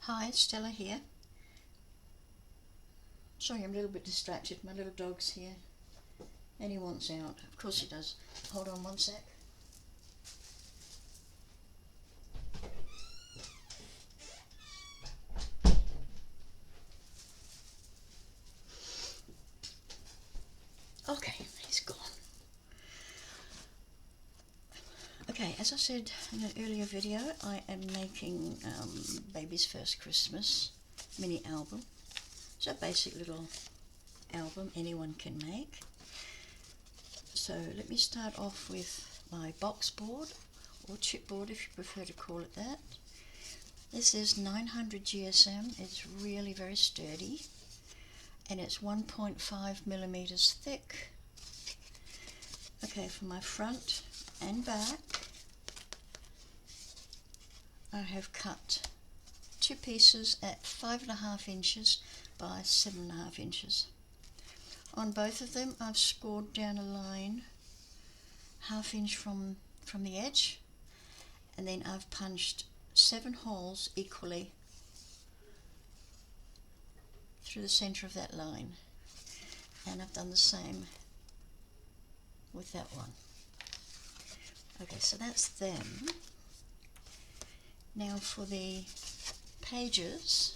Hi, Stella here. Sorry, I'm a little bit distracted. My little dog's here and he wants out. Of course he does. Hold on one sec. Okay, he's gone. Okay, as I said in an earlier video, I am making Baby's First Christmas mini album. It's a basic little album anyone can make. So let me start off with my box board, or chipboard if you prefer to call it that. This is 900 GSM. It's really very sturdy and it's 1.5 millimeters thick. Okay, for my front and back I have cut two pieces at 5.5 inches by 7.5 inches. On both of them I've scored down a line 1/2 inch from the edge, and then I've punched 7 holes equally through the center of that line, and I've done the same with that one. Okay, so that's them. Now for the pages,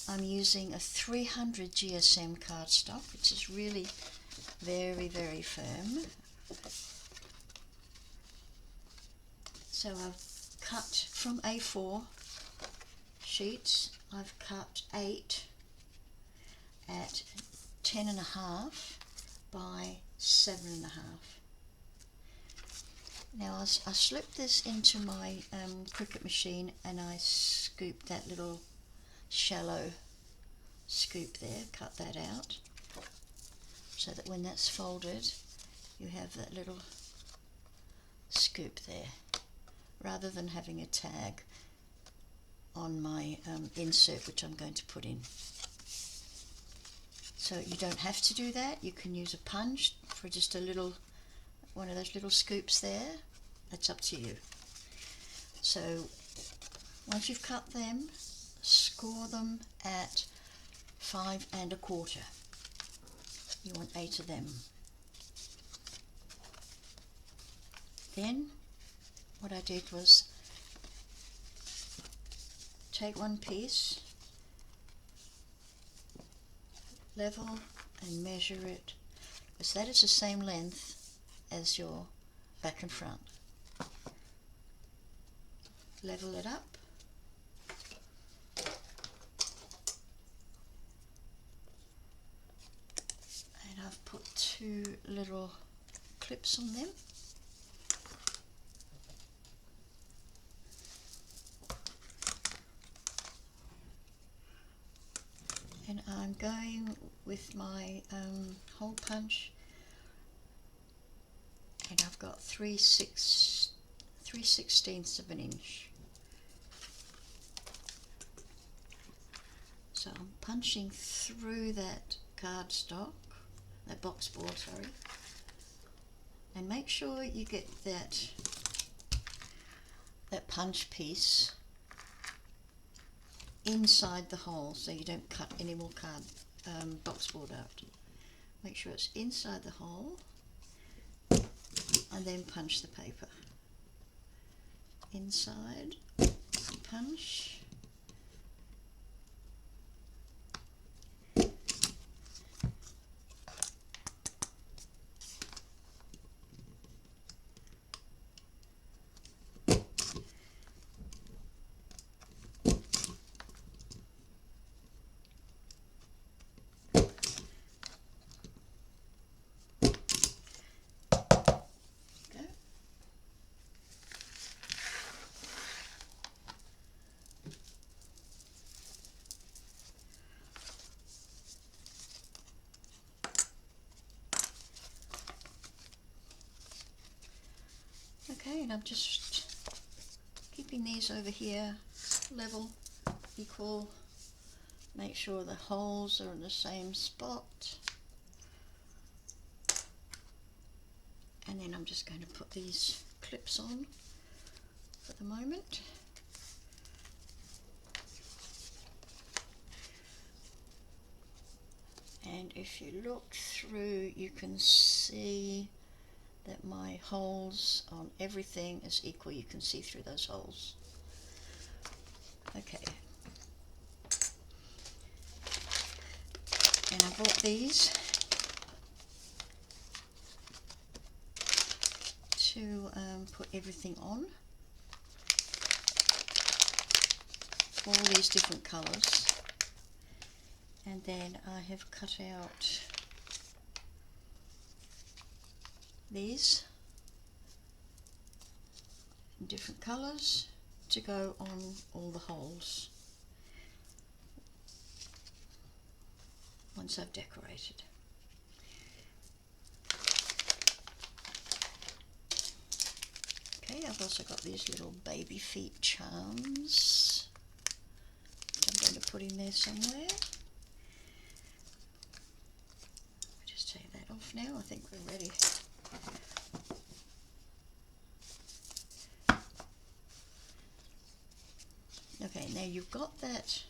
I'm using a 300 GSM cardstock, which is really very, very firm. So I've cut from A4 sheets, I've cut 8 at 10.5 by 7.5. Now I slipped this into my Cricut machine and I scooped that little shallow scoop there, cut that out, so that when that's folded you have that little scoop there, rather than having a tag on my insert which I'm going to put in. So you don't have to do that. You can use a punch for just a little, one of those little scoops there. It's up to you. So once you've cut them, score them at 5 1/4. You want 8 of them. Then what I did was take one piece, level and measure it, because that is the same length as your back and front. Level it up, and I've put 2 little clips on them. And I'm going with my hole punch, and I've got 3/16 of an inch. So I'm punching through that cardstock, that box board, sorry, and make sure you get that punch piece inside the hole, so you don't cut any more box board out. Make sure it's inside the hole, and then punch the paper. Inside, punch. Okay, and I'm just keeping these over here level, equal. Make sure the holes are in the same spot. And then I'm just going to put these clips on for the moment. And if you look through, you can see that my holes on everything is equal. You can see through those holes. Okay. And I bought these to put everything on. All these different colours. And then I have cut out these in different colours to go on all the holes once I've decorated. Okay, I've also got these little baby feet charms I'm going to put in there somewhere. Just take that off now. I think we're ready. Okay, now you've got that.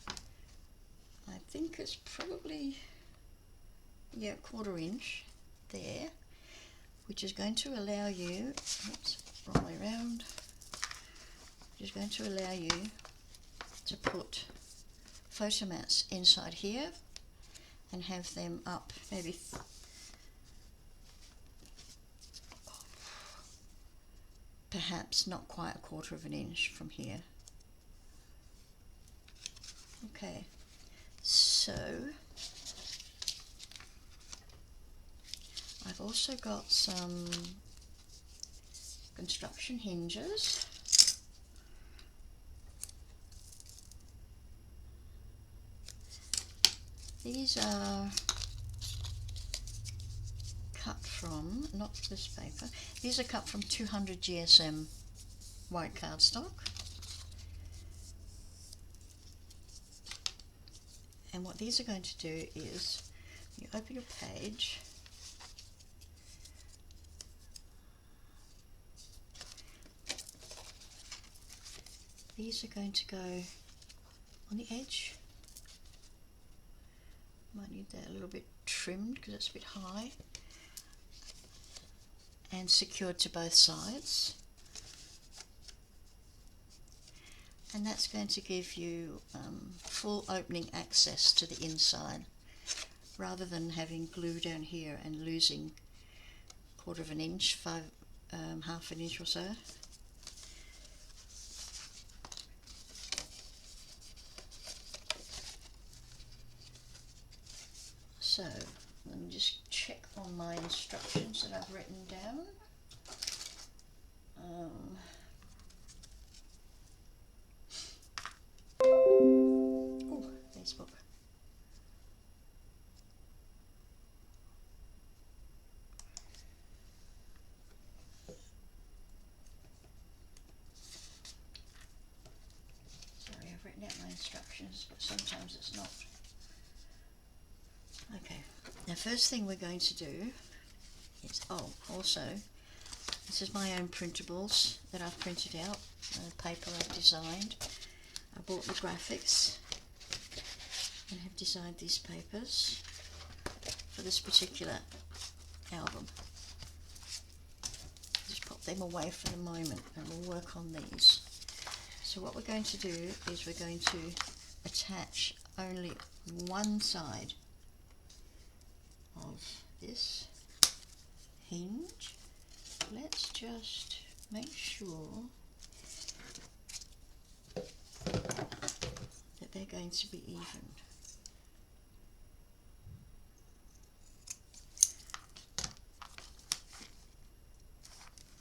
I think it's probably, yeah, 1/4 inch there, which is going to allow you, oops, wrong way around, which is going to allow you to put photo mats inside here and have them up maybe perhaps not quite 1/4 inch from here. Okay, so I've also got some construction hinges. These are cut from, not this paper, these are cut from 200 GSM white cardstock. And what these are going to do is, you open your page, these are going to go on the edge. Might need that a little bit trimmed because it's a bit high, and secured to both sides. And that's going to give you full opening access to the inside, rather than having glue down here and losing 1/4 inch, half an inch or so. So let me just check on my instructions that I've written down. Oh, Facebook. Sorry, I've written out my instructions, but sometimes it's not. Okay, now first thing we're going to do is, also, this is my own printables that I've printed out, paper I've designed. I bought the graphics and have designed these papers for this particular album. Just pop them away for the moment and we'll work on these. So what we're going to do is we're going to attach only one side of this hinge. Let's just make sure that they're going to be even.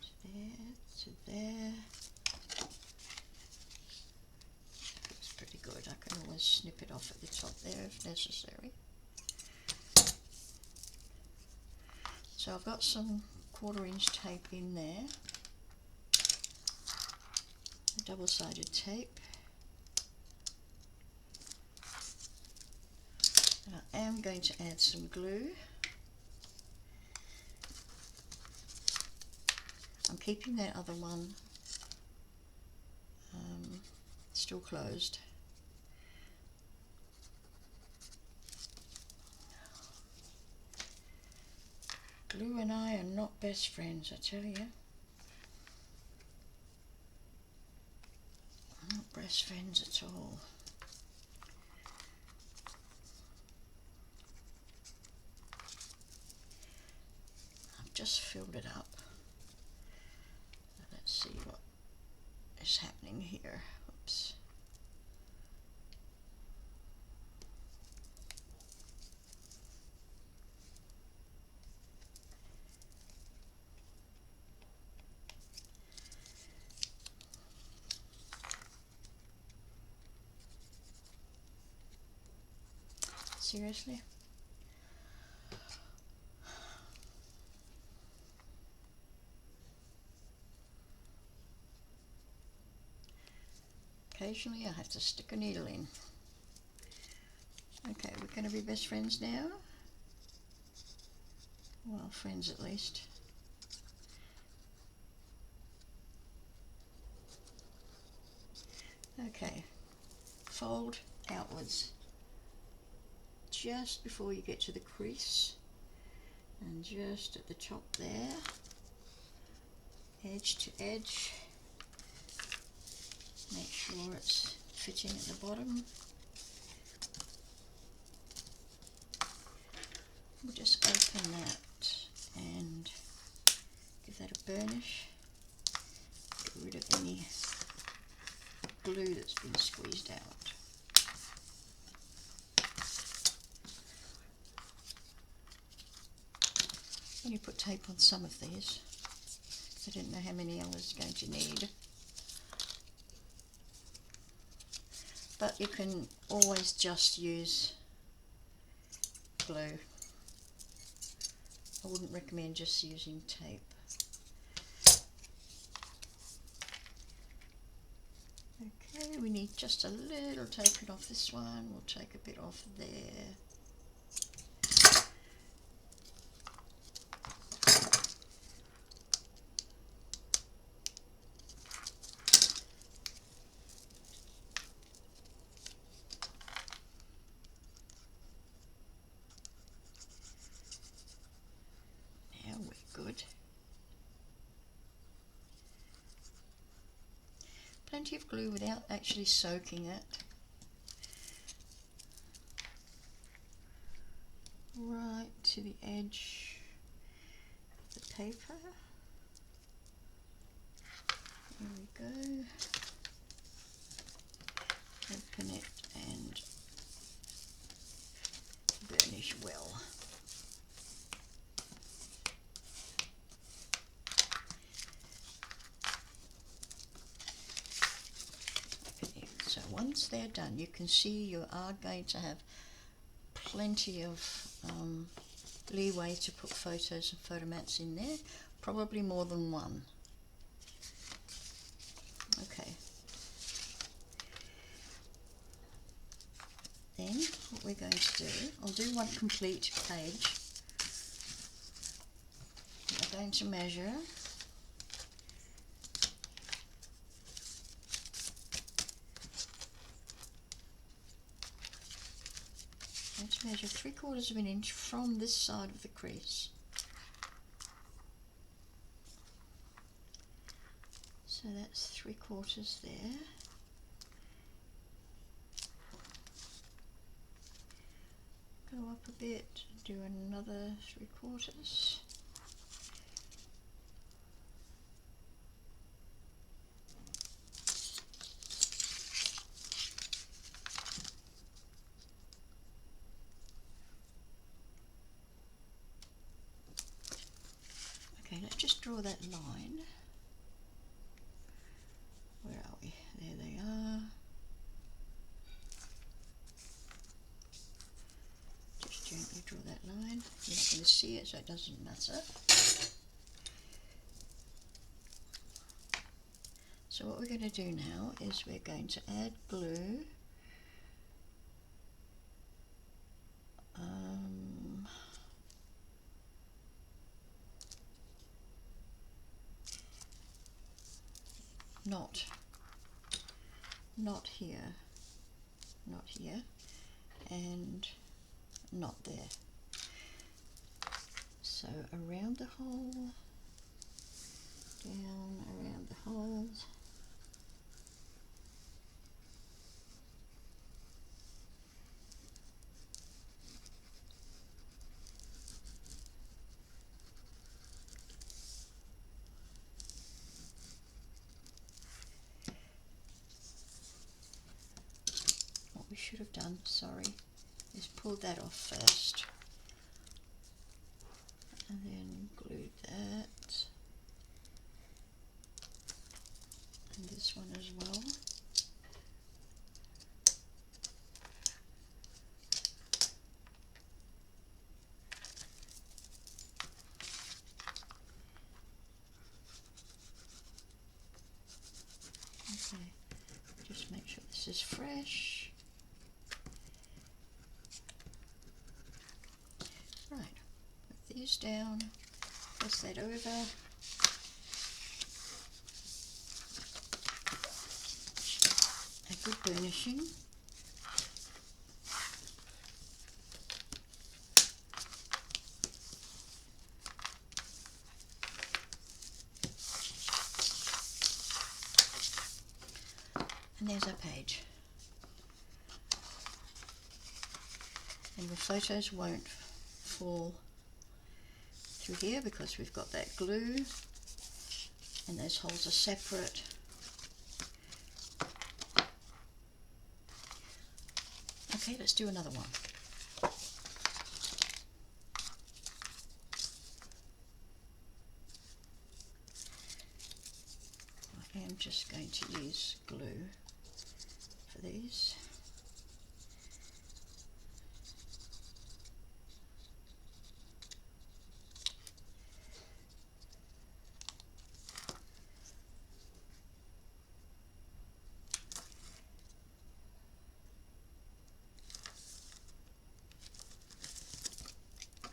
To there, to there. That's pretty good. I can always snip it off at the top there if necessary. So I've got some 1/4 inch tape in there, double-sided tape. And I am going to add some glue. I'm keeping that other one still closed. Glue and I are not best friends, I tell you. Not best friends at all. I've just filled it up. Let's see what is happening here. Oops. Seriously? Occasionally I have to stick a needle in. Okay, we're going to be best friends now. Well, friends at least. Okay, fold outwards just before you get to the crease, and just at the top there, edge to edge. Make sure it's fitting at the bottom. We'll just open that and give that a burnish. Get rid of any glue that's been squeezed out. Only put tape on some of these. I didn't know how many I was going to need. But you can always just use glue. I wouldn't recommend just using tape. Okay, we need just a little taping off this one. We'll take a bit off there. Now we're good. Plenty of glue without actually soaking it. Right to the edge of the paper. There we go. Open it and burnish well. Okay, so once they're done, you can see you are going to have plenty of leeway to put photos and photomats in there, probably more than one. Okay. Then what we're going to do, I'll do one complete page. We're going to measure measure 3/4 of an inch from this side of the crease. So that's 3/4 there. Go up a bit, do another 3/4. Okay, let's just draw that line. Where are we? There they are. Just gently draw that line. You're not going to see it, so it doesn't matter. So what we're going to do now is we're going to add glue. Not here, not here, and not there. So So around the hole, down around the holes. What we should have done, sorry, is pulled that off first and then glued that and this one as well. Okay, just make sure this is fresh. Right, put these down, press that over. A good burnishing. And there's our page. And the photos won't fall through here because we've got that glue and those holes are separate. Okay, let's do another one. I am just going to use glue for these.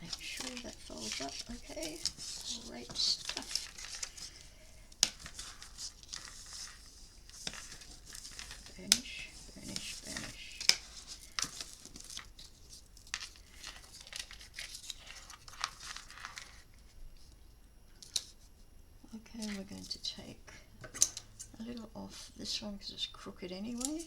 Make sure that folds up okay. Great stuff. Burnish, burnish, burnish. Okay, we're going to take a little off this one because it's crooked anyway.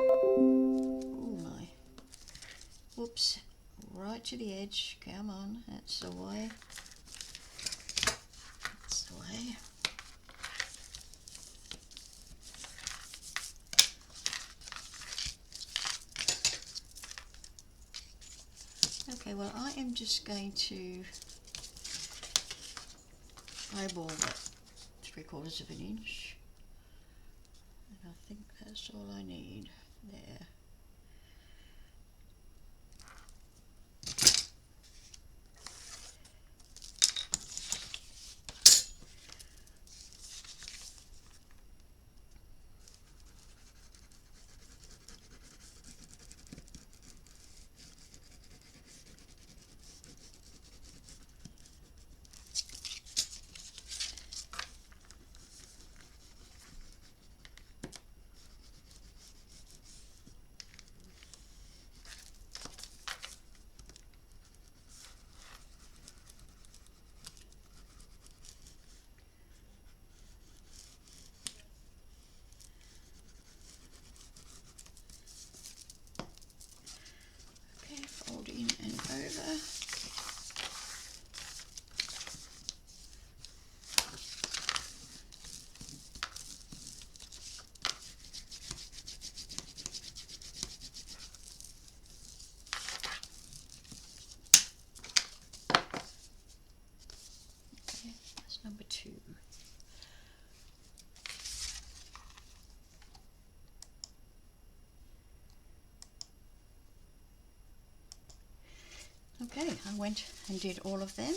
Oh my. Whoops. Right to the edge. Come on. That's the way. That's the way. Okay, well I am just going to eyeball that 3/4 of an inch. And I think that's all I need there. Okay, fold in and over. Okay, that's number 2. Okay, I went and did all of them.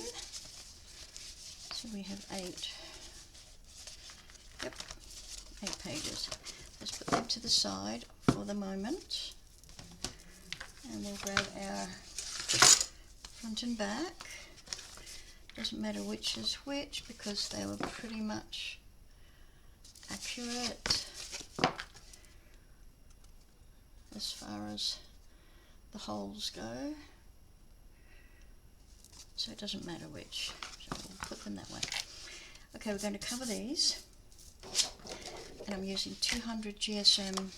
So we have 8. Yep, 8 pages. Let's put them to the side for the moment. And we'll grab our front and back. Doesn't matter which is which because they were pretty much accurate as far as the holes go. So it doesn't matter which. So we'll put them that way. Okay, we're going to cover these. And I'm using 200 GSM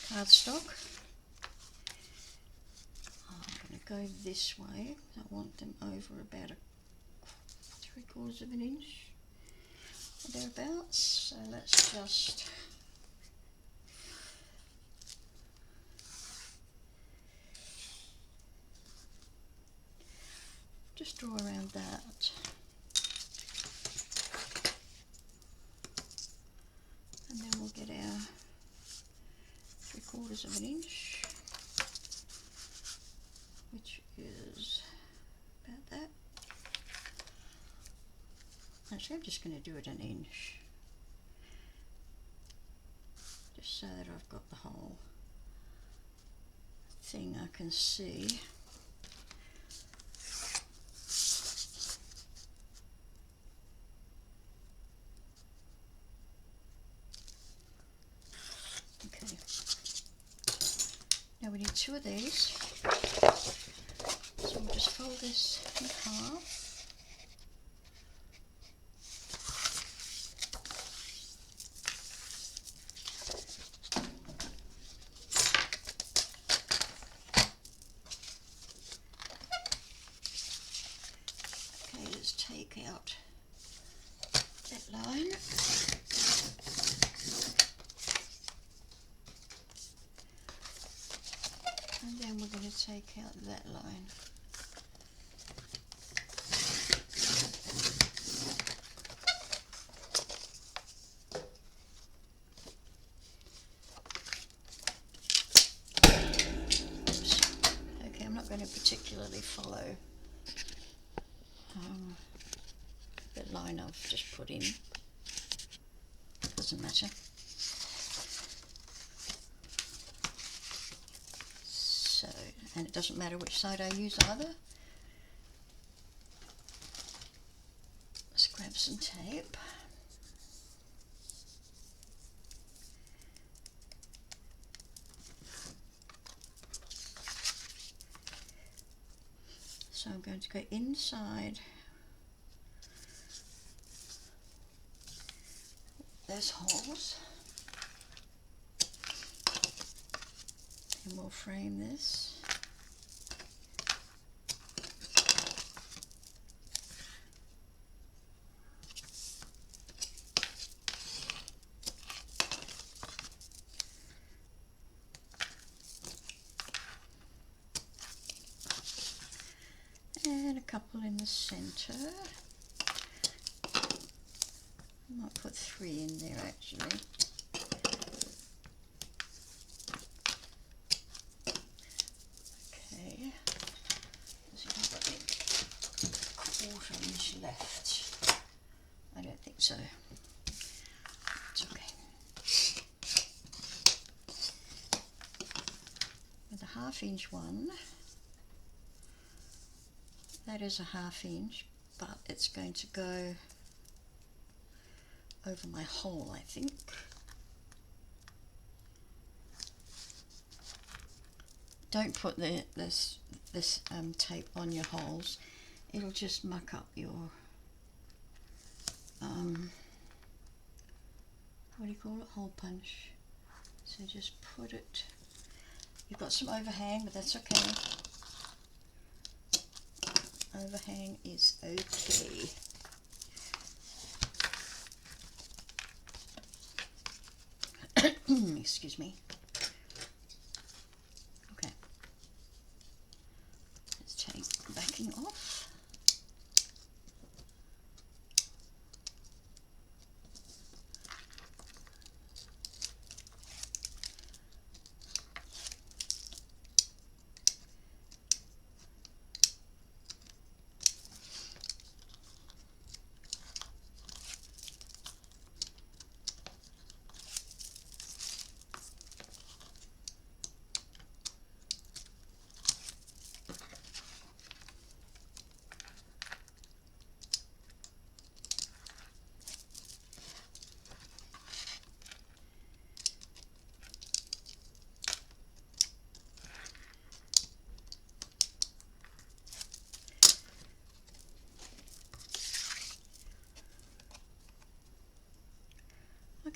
cardstock. I'm going to go this way. I want them over about 3/4 of an inch or thereabouts. So let's just draw around that. And then we'll get our 3/4 of an inch, which is about that. Actually, I'm just going to do it an inch, just so that I've got the whole thing I can see. Okay. Now we need 2 of these. So we'll just fold this in half. Okay, let's take out that line. And then we're going to take out that line. Oops. Okay, I'm not going to particularly follow the line I've just put in. Doesn't matter. So, and it doesn't matter which side I use either. Let's grab some tape. So I'm going to go inside those holes, and we'll frame this. And a couple in the center. I might put 3 in there actually. Okay, let's see if I've got any 1/4 inch left. I don't think so. It's okay. With a 1/2 inch one, that is a 1/2 inch, but it's going to go over my hole, I think. Don't put this tape on your holes. It'll just muck up your what do you call it? Hole punch. So just put it. You've got some overhang, but that's okay. Overhang is okay. Excuse me. Okay. Let's take the backing off.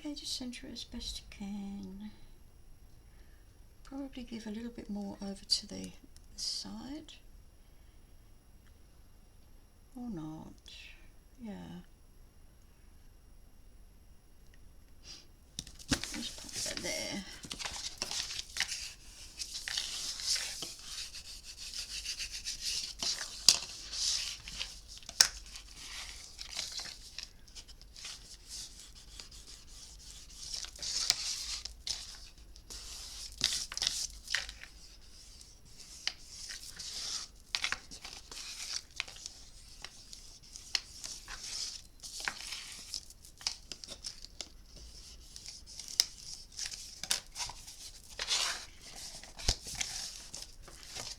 Okay, just centre it as best you can. Probably give a little bit more over to the side. Or not. Yeah. Just pop that there.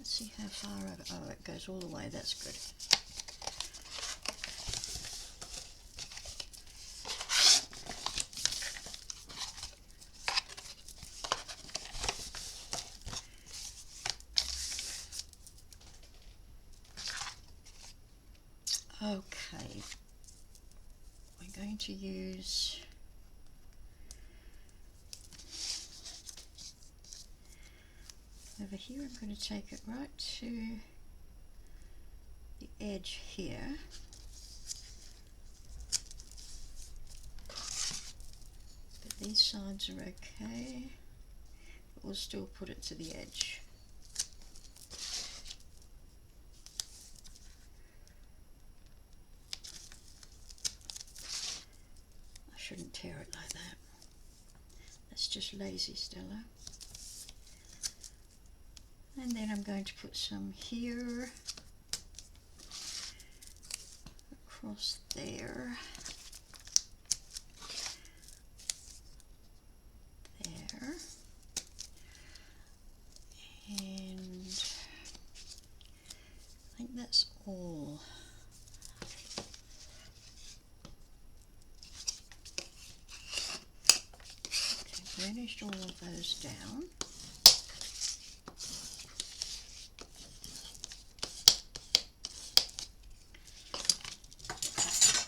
See how far over. Oh, it goes all the way. That's good. Okay, we're going to use over here. I'm going to take it right to the edge here. But these sides are okay. But we'll still put it to the edge. I shouldn't tear it like that. That's just lazy, Stella. And then I'm going to put some here, across there, there, and I think that's all. Okay, burnished all of those down.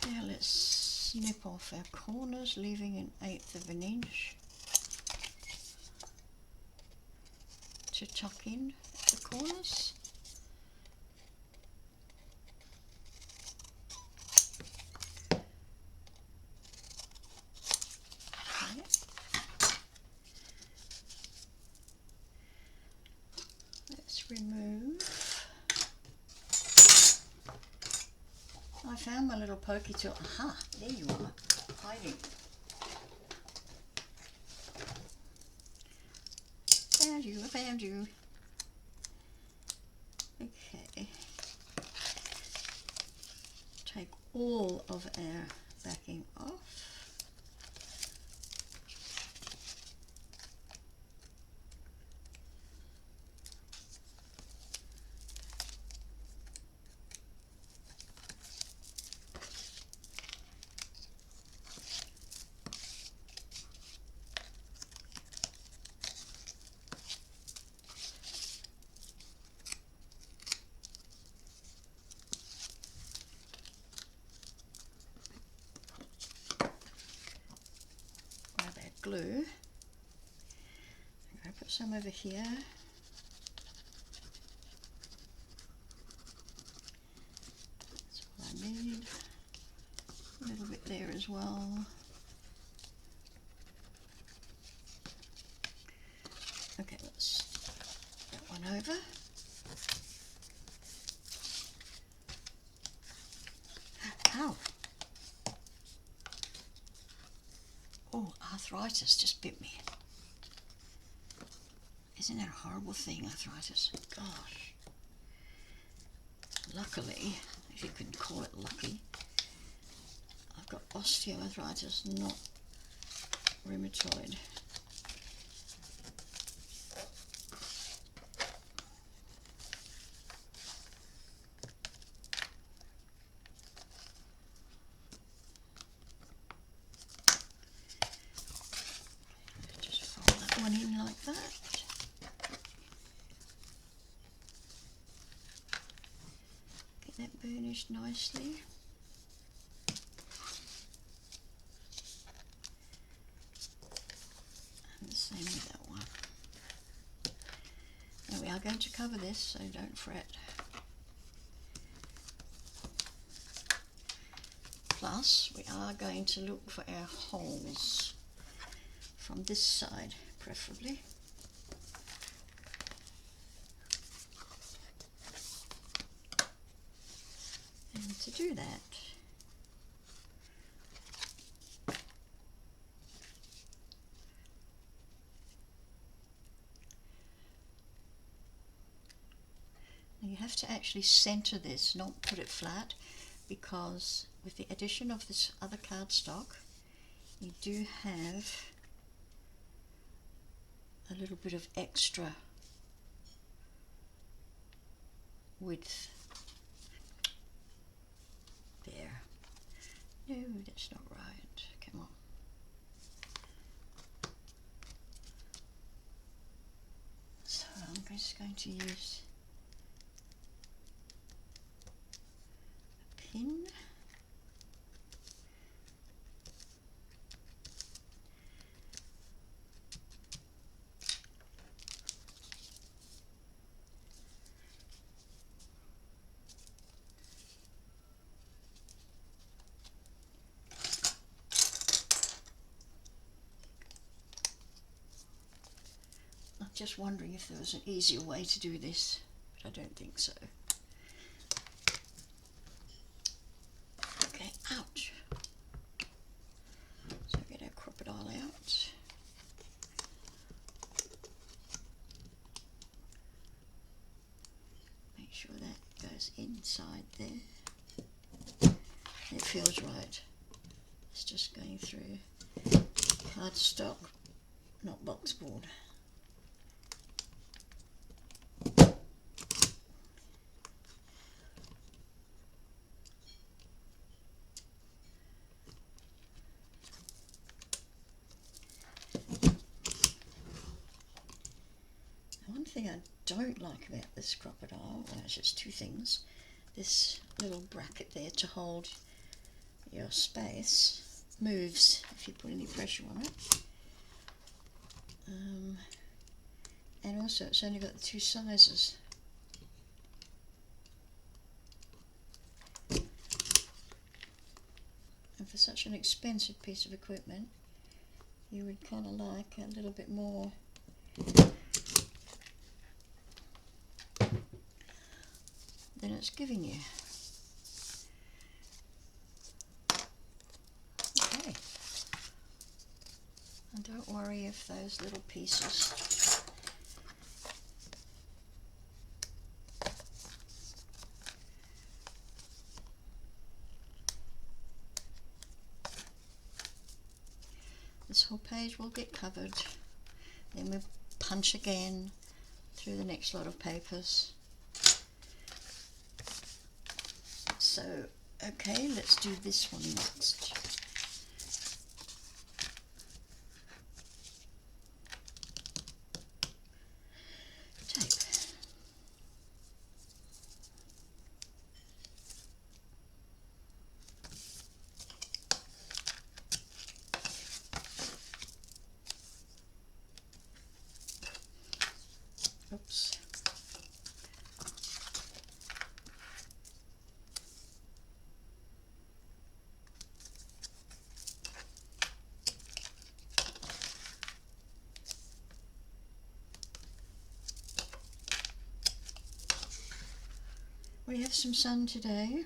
Now let's snip off our corners, leaving an 1/8 of an inch to tuck in the corners. Okay. Let's remove. I found my little pokey tool. Aha, there you are, hiding. Found you, I found you. Okay. Take all of our backing off. Glue. I'm going to put some over here. That's all I need. A little bit there as well. Okay, let's put that one over. Ow! Oh, arthritis just bit me. Isn't that a horrible thing, arthritis? Gosh. Luckily, if you can call it lucky, I've got osteoarthritis, not rheumatoid. Just fold that one in like that. Get that burnished nicely. are going to cover this, so don't fret. Plus, we are going to look for our holes from this side, preferably. And to do that, you have to actually center this, not put it flat, because with the addition of this other cardstock, you do have a little bit of extra width there. No, that's not right. Come on. So I'm just going to use a pin. I'm just wondering if there was an easier way to do this, but I don't think so. Okay, ouch. So get our crocodile out. Make sure that goes inside there. It feels right. It's just going through cardstock, not boxboard. One thing I don't like about this crocodile, well, it's just two things. This little bracket there to hold your space moves if you put any pressure on it. And also it's only got the two sizes. And for such an expensive piece of equipment, you would kind of like a little bit more than it's giving you. Okay. And don't worry if those little pieces this whole page will get covered. Then we punch again through the next lot of papers. So, okay, let's do this one next. Tape. Oops. We have some sun today,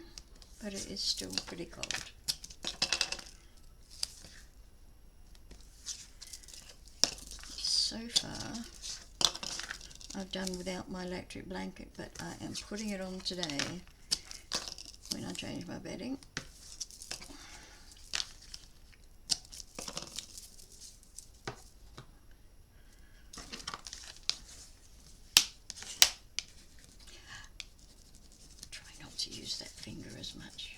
but it is still pretty cold. So far, I've done without my electric blanket, but I am putting it on today when I change my bedding. Try not to use that finger as much.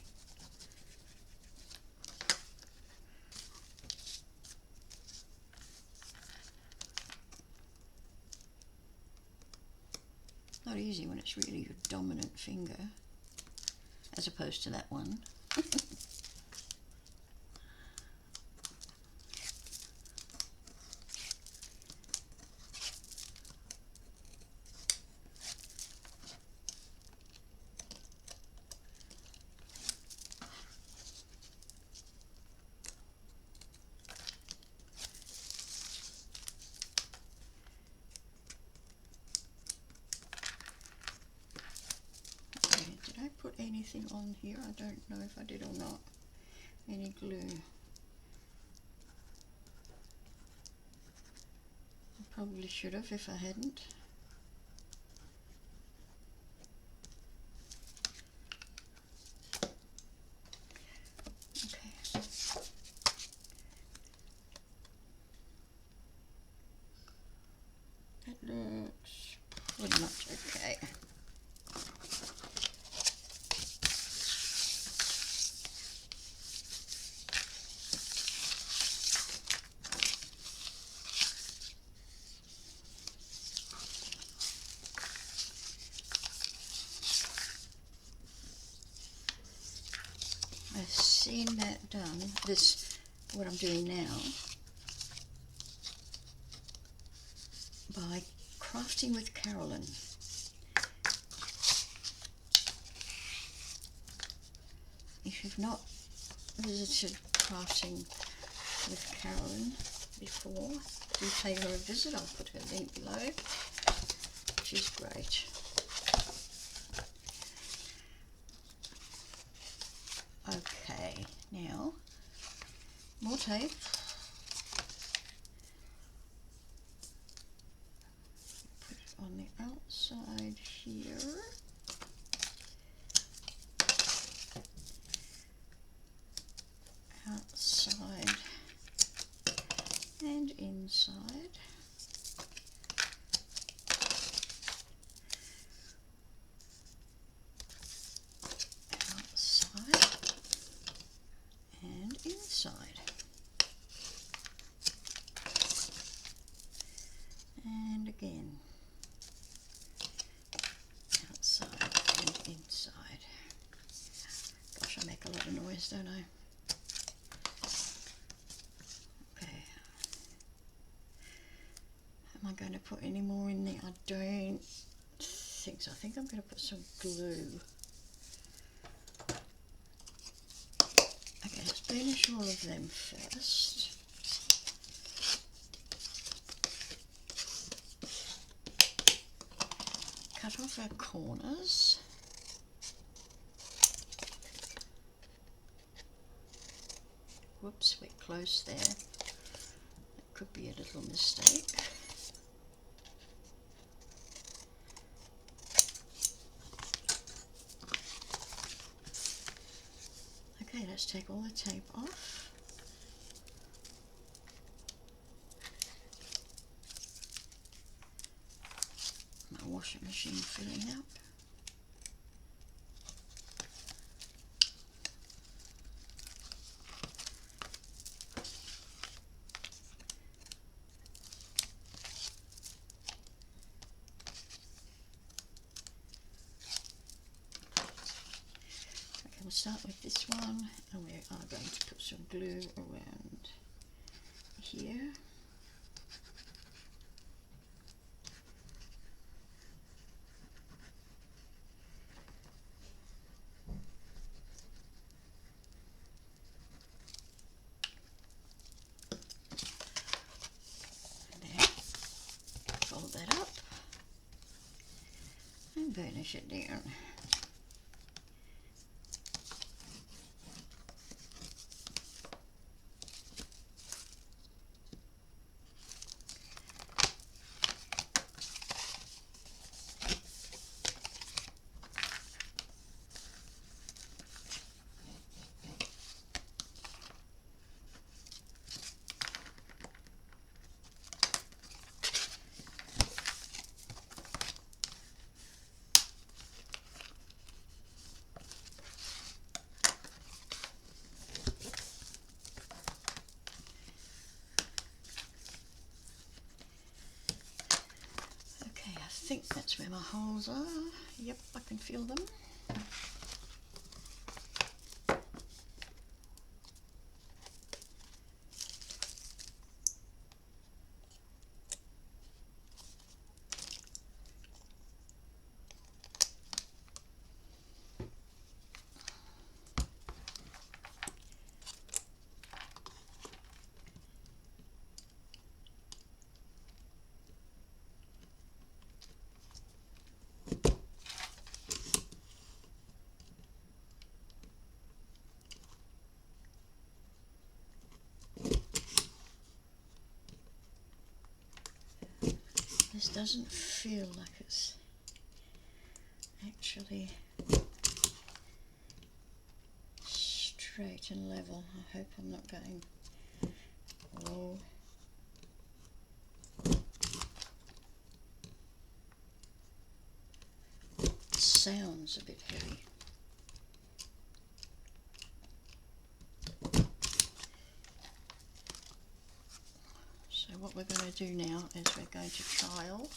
Not easy when it's really your dominant finger, as opposed to that one. put anything on here. I don't know if I did or not. Any glue. I probably should have if I hadn't. Okay. That looks pretty much okay. I've seen that done, what I'm doing now, by Crafting with Carolyn. If you've not visited Crafting with Carolyn before, do pay her a visit. I'll put her link below. She's great. Okay, now more tape. Put it on the outside here. Outside and inside. Outside and inside. And again. Outside and inside. Gosh, I make a lot of noise, don't I? Am I going to put any more in there? I don't think so. I think I'm going to put some glue. Okay, let's burnish all of them first. Cut off our corners. Whoops, we're close there. That could be a little mistake. Okay, let's take all the tape off. My washing machine filling up. We'll start with this one, and we are going to put some glue around here. And then fold that up and burnish it down. I think that's where my holes are. Yep, I can feel them. doesn't feel like it's actually straight and level. I hope I'm not going, oh, it sounds a bit heavy. So what we're going to do now is we're going to trial,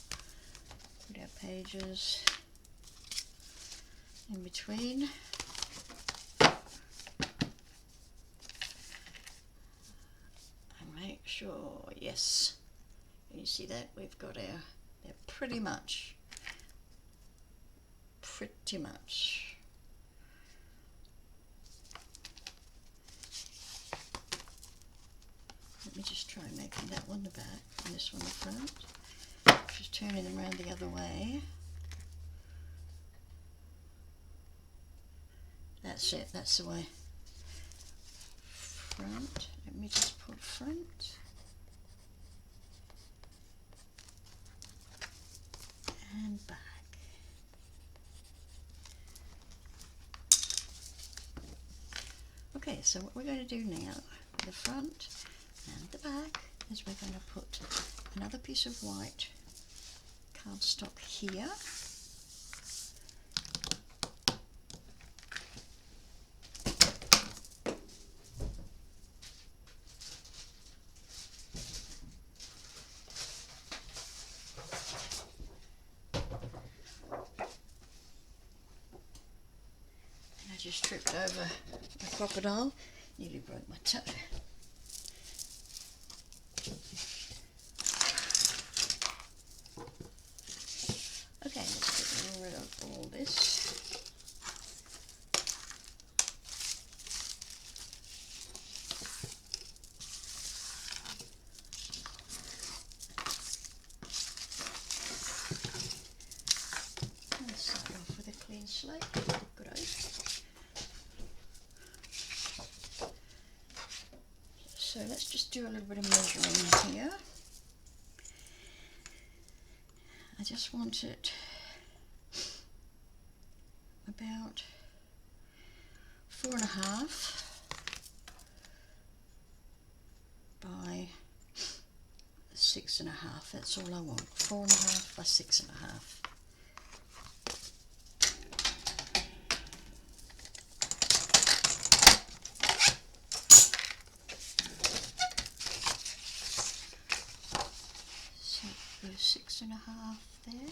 put our pages in between. And make sure, yes, you see that we've got our, they're pretty much. Let me just try making that one the back and this one the front. Just turning them around the other way. That's it, that's the way. Front, let me just put front. And back. Okay, so what we're going to do now, the front and the back, is we're going to put another piece of white cardstock here. And I just tripped over a crocodile, nearly broke my toe. Okay, let's get rid of all this. Let's start off with a clean slate. Good oath. So let's just do a little bit of measuring here. I just want it about 4.5 by 6.5. That's all I want. 4.5 by 6.5. So 6.5 there.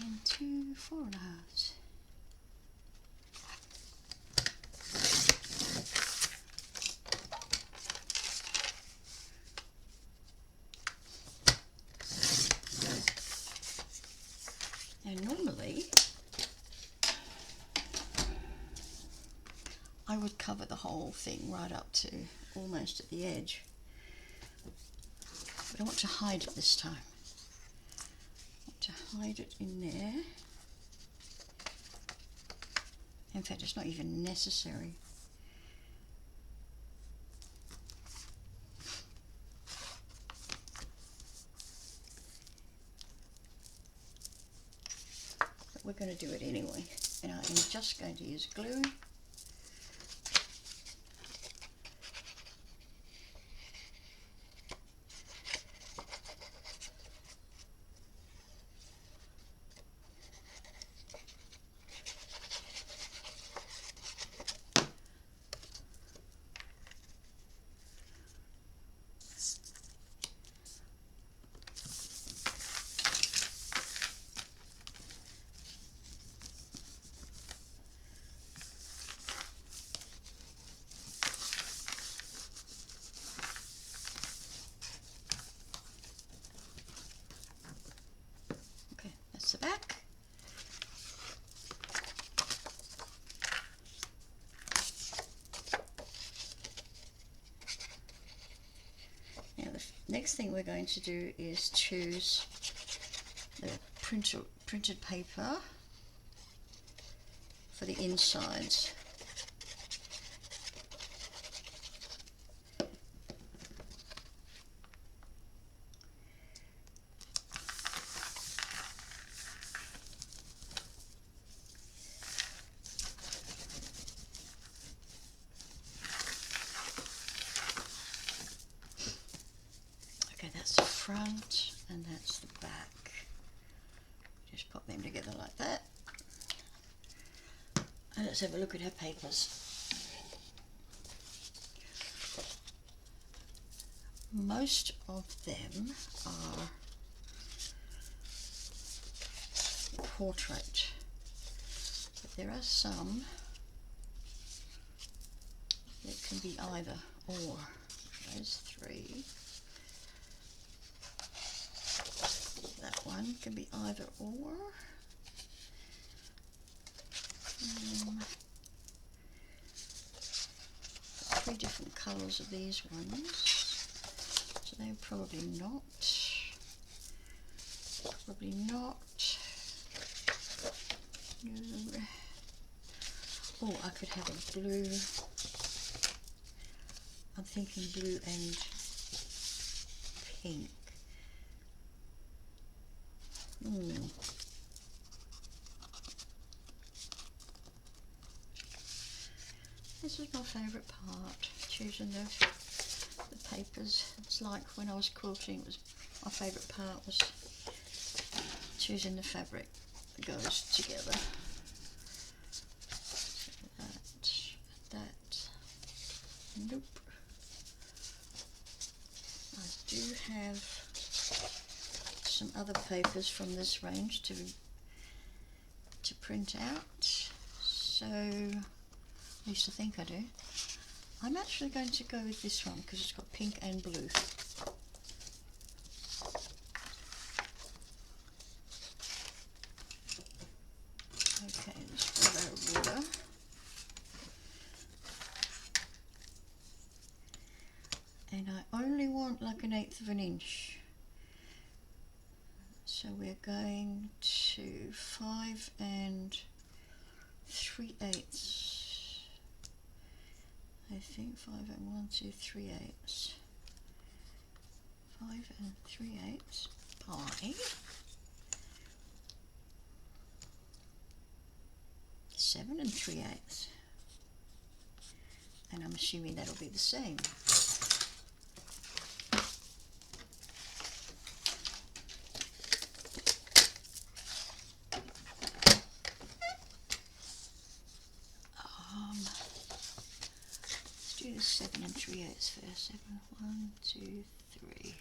And 2 4.5s. Now normally I would cover the whole thing right up to almost at the edge, but I want to hide it this time. I want to hide it in there. In fact, it's not even necessary. But we're going to do it anyway. And I am just going to use glue. The back. Now the next thing we're going to do is choose the printed paper for the insides. That's the front and that's the back. Just pop them together like that. And let's have a look at her papers. Most of them are portrait, but there are some that can be either or. Those three. That one can be either or. Three different colours of these ones, so they're probably not. Probably not. No. Oh, I could have a blue. I'm thinking blue and pink. This is my favourite part, choosing the papers. It's like when I was quilting, it was my favourite part was choosing the fabric that goes together. That, nope. I do have some other papers from this range to print out, so at least I think I do. I'm actually going to go with this one because it's got pink and blue. Okay, let's grab our ruler. And I only want like 1/8 of an inch. So we're going to 5 3/8. I think 5 1 2 3/8. 5 3/8 by 7 3/8. And I'm assuming that'll be the same. Do the 7 3/8 first. 7 1 2 3.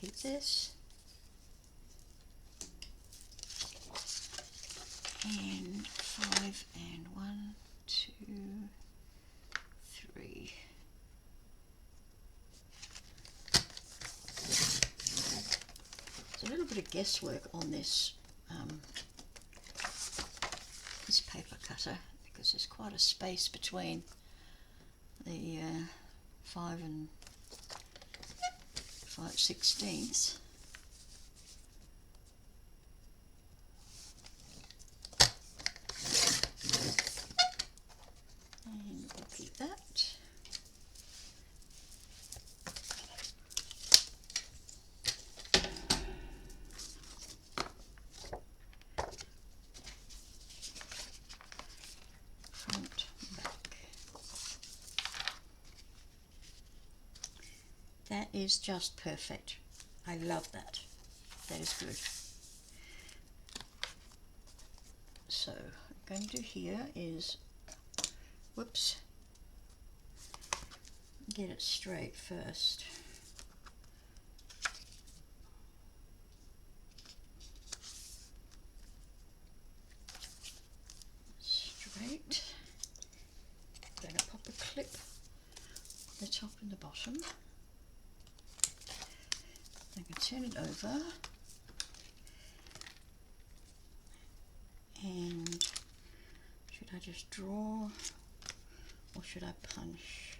Keep this. And 5 1 2 3. There's a little bit of guesswork on this this paper cutter because there's quite a space between the 5 5/16. And we'll keep that. Front, back. That is just perfect. I love that. That is good. So what I'm going to do here is, whoops, get it straight first. Straight. I'm going to pop a clip on the top and the bottom. I can turn it over and should I just draw or should I punch?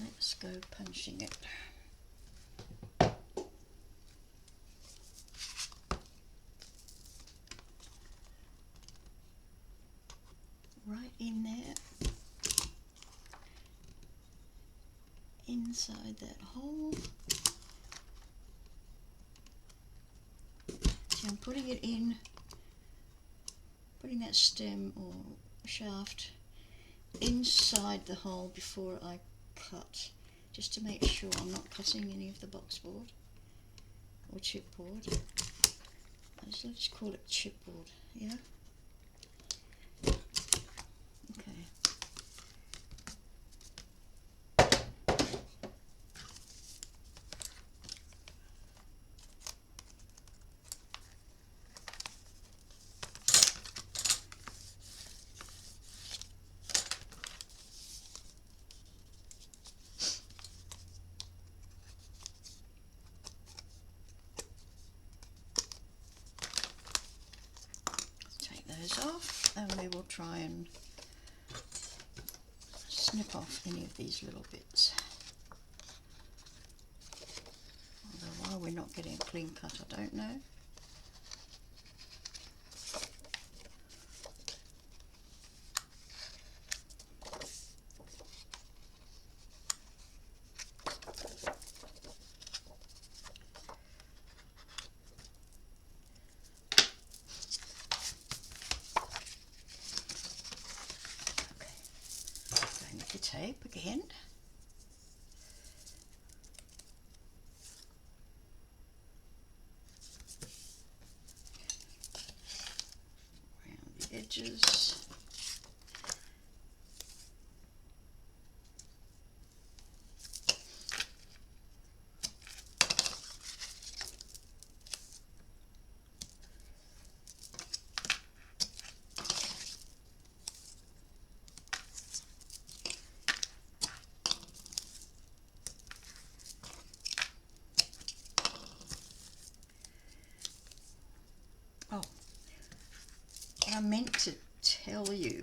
Let's go punching it. Right in there. Inside that hole. See, I'm putting it in putting that stem or shaft inside the hole before I cut, just to make sure I'm not cutting any of the box board or chipboard. Let's just call it chipboard, yeah? Okay. Take those off and we will try and snip off any of these little bits. Although why we're not getting a clean cut, I don't know. The tape again. Around the edges. Oh, I meant to tell you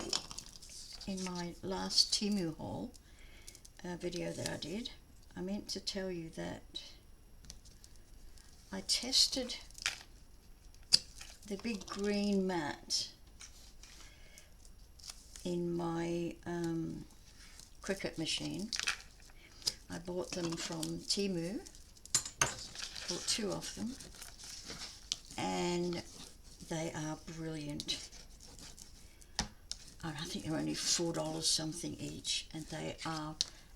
in my last Temu haul video that I did, I meant to tell you that I tested the big green mat in my Cricut machine. I bought them from Temu, bought 2 of them, and they are brilliant. I think they're only $4 something each, and they are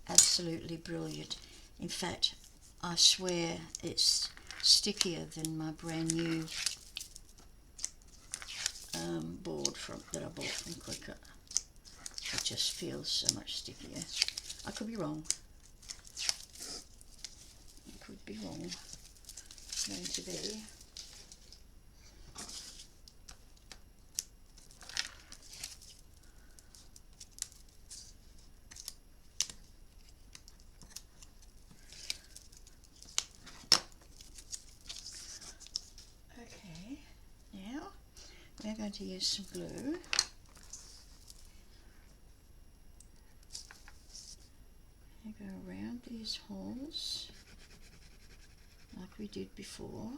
absolutely brilliant. In fact, I swear it's stickier than my brand new board that I bought from Cricut. It just feels so much stickier. I could be wrong. I could be wrong. It's going to be. Okay, now we're going to use some glue. And go around these holes like we did before.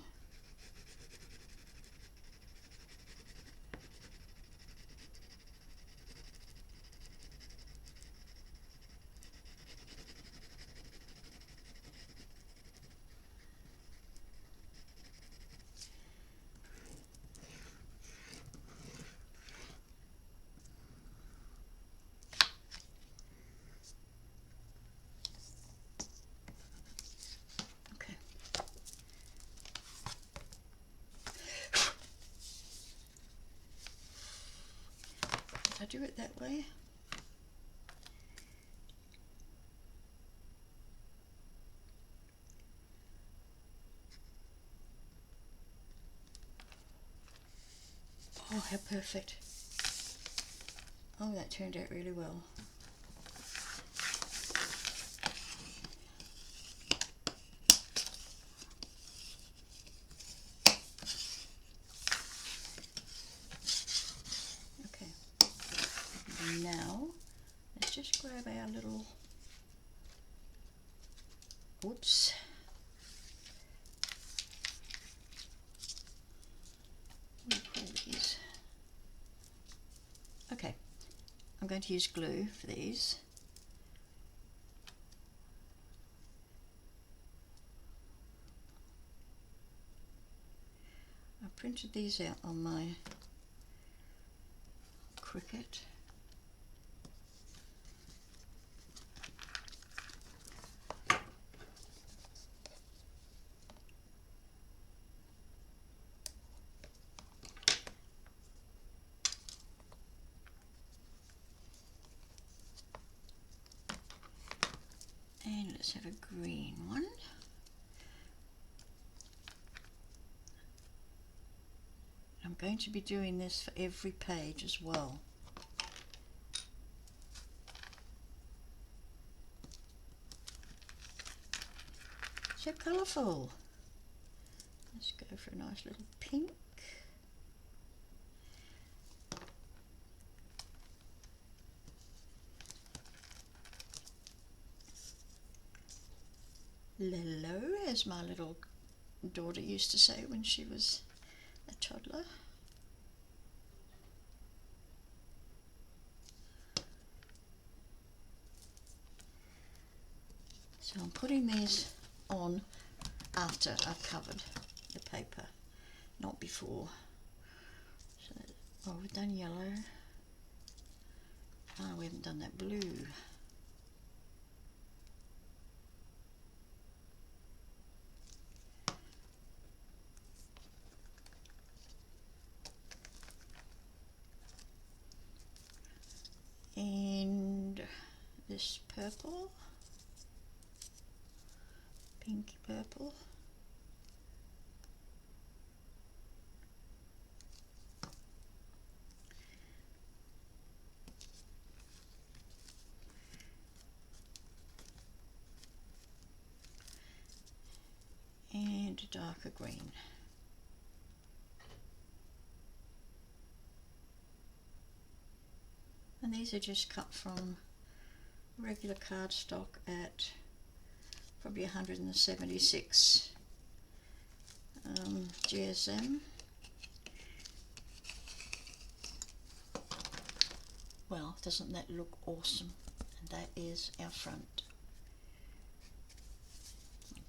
I do it that way. Oh, how perfect. Oh, that turned out really well. Okay. And now, let's just grab our little, whoops. What do you call these? Okay, I'm going to use glue for these. I printed these out on my Cricut. And let's have a green one. I'm going to be doing this for every page as well. So colourful. Let's go for a nice little pink. Lello, as my little daughter used to say when she was a toddler. So I'm putting these on after I've covered the paper, not before. So, oh, we've done yellow. Oh, we haven't done that blue. And this purple, pinky purple. And a darker green. And these are just cut from regular cardstock at probably 176 GSM. Well, doesn't that look awesome? And that is our front.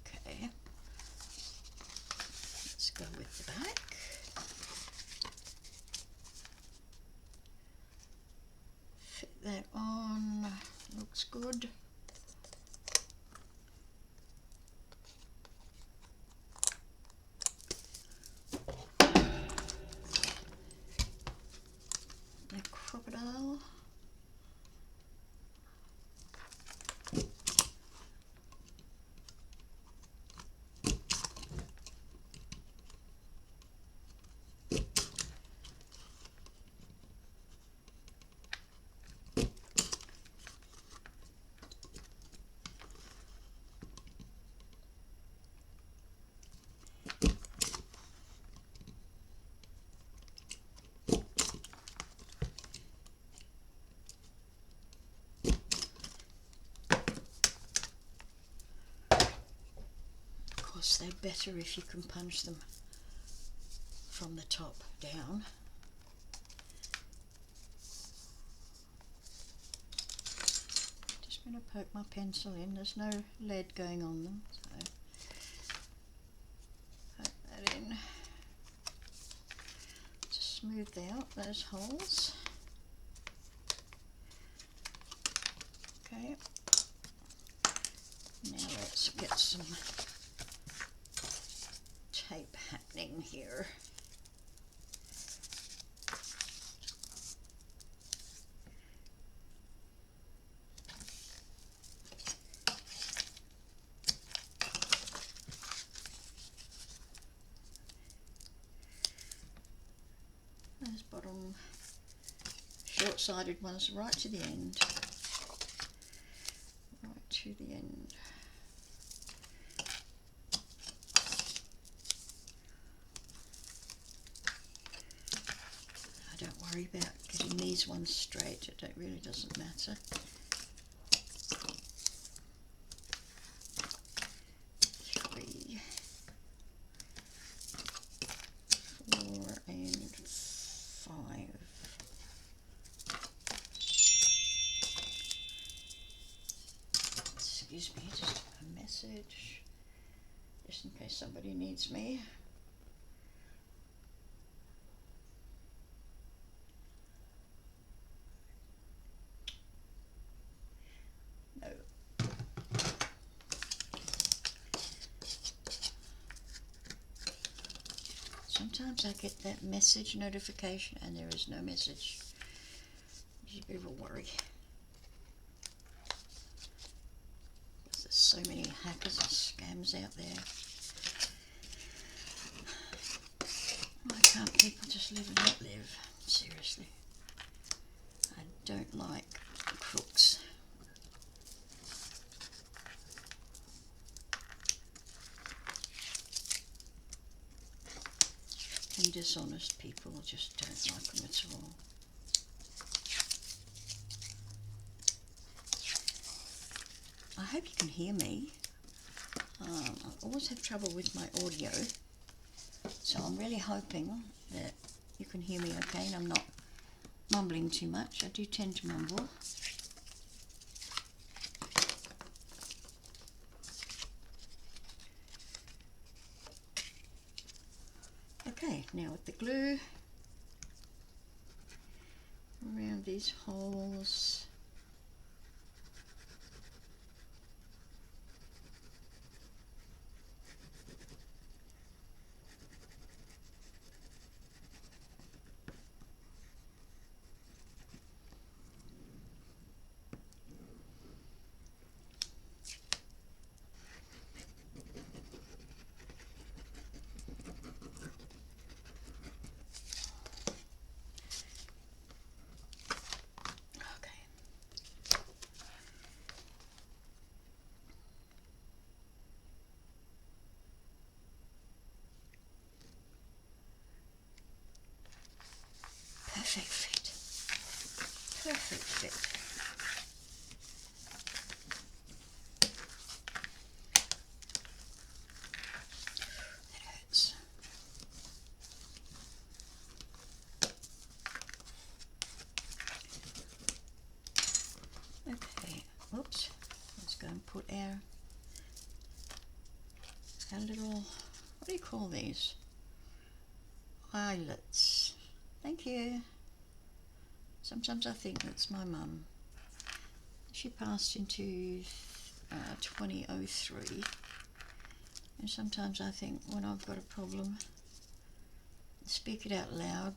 Okay, let's go with the back. Fit that on, looks good. The crocodile. They're better if you can punch them from the top down. Just going to poke my pencil in. There's no lead going on them, so poke that in to smooth out those holes. Okay, now let's get some tape happening here. Those bottom short-sided ones right to the end. Right to the end. Don't worry about getting these ones straight, it really doesn't matter. 3, 4 and 5. Excuse me, just a message, just in case somebody needs me. Sometimes I get that message notification and there is no message. It's a bit of a worry. There's so many hackers and scams out there. Why can't people just live and let live? Seriously. I don't like crooks. And dishonest people, just don't like them at all. I hope you can hear me. I always have trouble with my audio, so I'm really hoping that you can hear me okay and I'm not mumbling too much. I do tend to mumble. Okay, now with the glue around these holes. Perfect fit. Perfect fit. That hurts. Okay, oops. Let's go and put our little, what do you call these? Eyelets. Thank you. Sometimes I think that's my mum. She passed into 2003, and sometimes I think when I've got a problem, speak it out loud,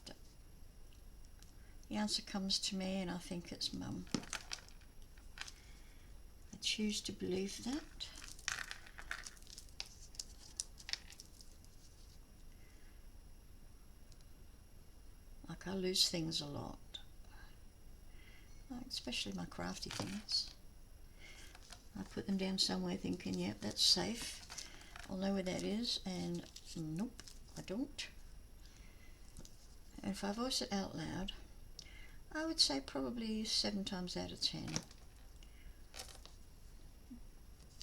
the answer comes to me and I think it's mum. I choose to believe that. Like, I lose things a lot. Especially my crafty things. I put them down somewhere thinking, yep, that's safe. I'll know where that is, and nope, I don't. And if I voice it out loud, I would say probably 7 times out of 10.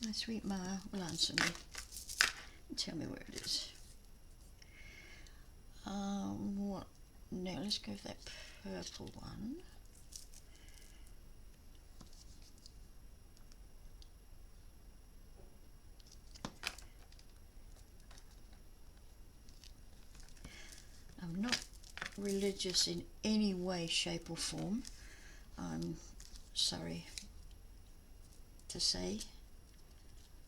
My sweet Ma will answer me and tell me where it is. What? Now let's go with that purple one. I'm not religious in any way, shape or form. I'm sorry to say.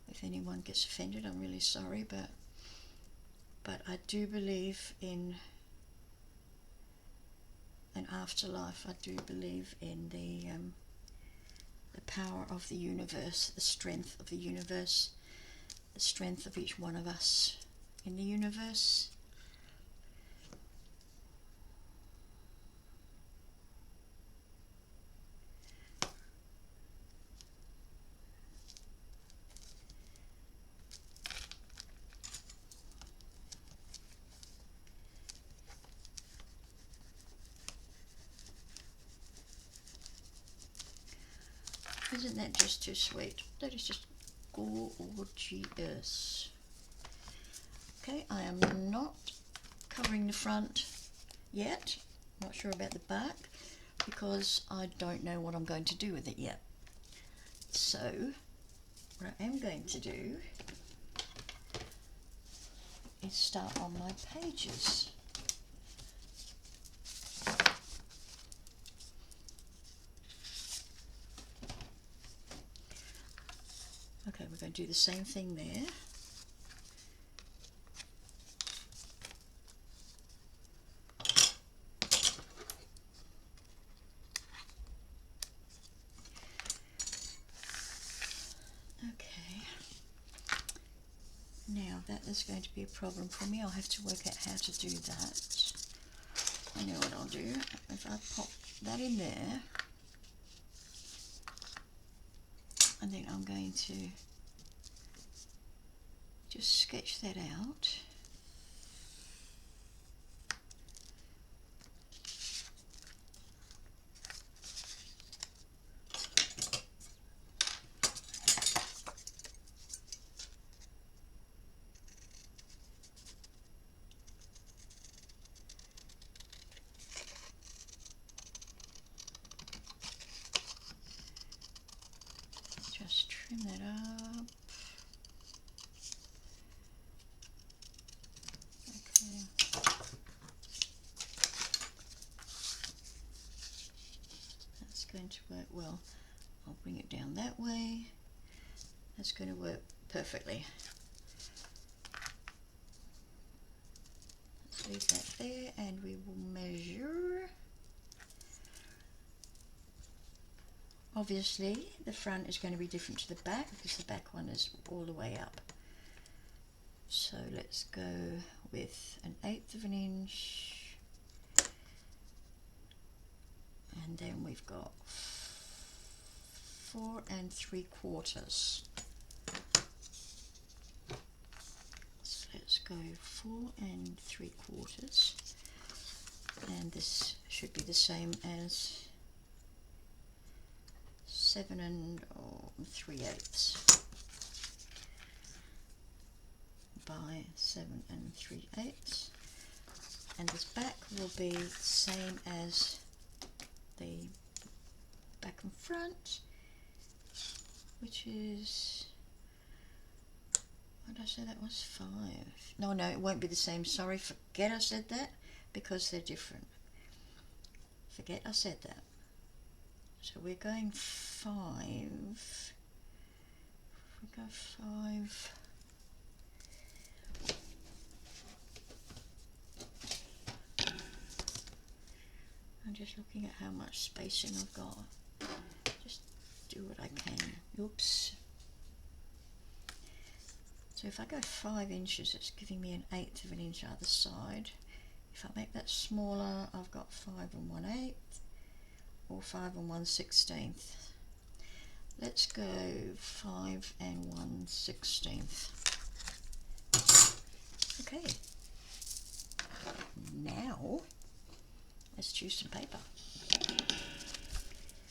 If anyone gets offended, I'm really sorry, but I do believe in an afterlife. I do believe in the power of the universe, the strength of the universe, the strength of each one of us in the universe. Isn't that just too sweet? That is just gorgeous. Okay, I am not covering the front yet. Not sure about the back because I don't know what I'm going to do with it yet. So what I am going to do is start on my pages. Okay, we're going to do the same thing there. that is going to be a problem for me. I'll have to work out how to do that. I know what I'll do. If I pop that in there, and then I'm going to just sketch that out. Just trim that up. Okay. That's going to work well. I'll bring it down that way. That's going to work perfectly. Let's leave that there and we will measure. Obviously the front is going to be different to the back because the back one is all the way up. So let's go with 1/8 of an inch, and then we've got 4 3/4. So let's go 4 3/4, and this should be the same as 7 3/8 by 7 3/8, and this back will be the same as the back and front, which is, what did I say that was? 5. No, it won't be the same. Sorry, forget I said that, because they're different. Forget I said that. So we're going 5. We go 5. I'm just looking at how much spacing I've got. Just do what I can. Oops. So if I go 5 inches, it's giving me 1/8 of an inch either side. If I make that smaller, I've got 5 1/8 or 5 1/16. Let's go 5 1/16. Okay. Now let's choose some paper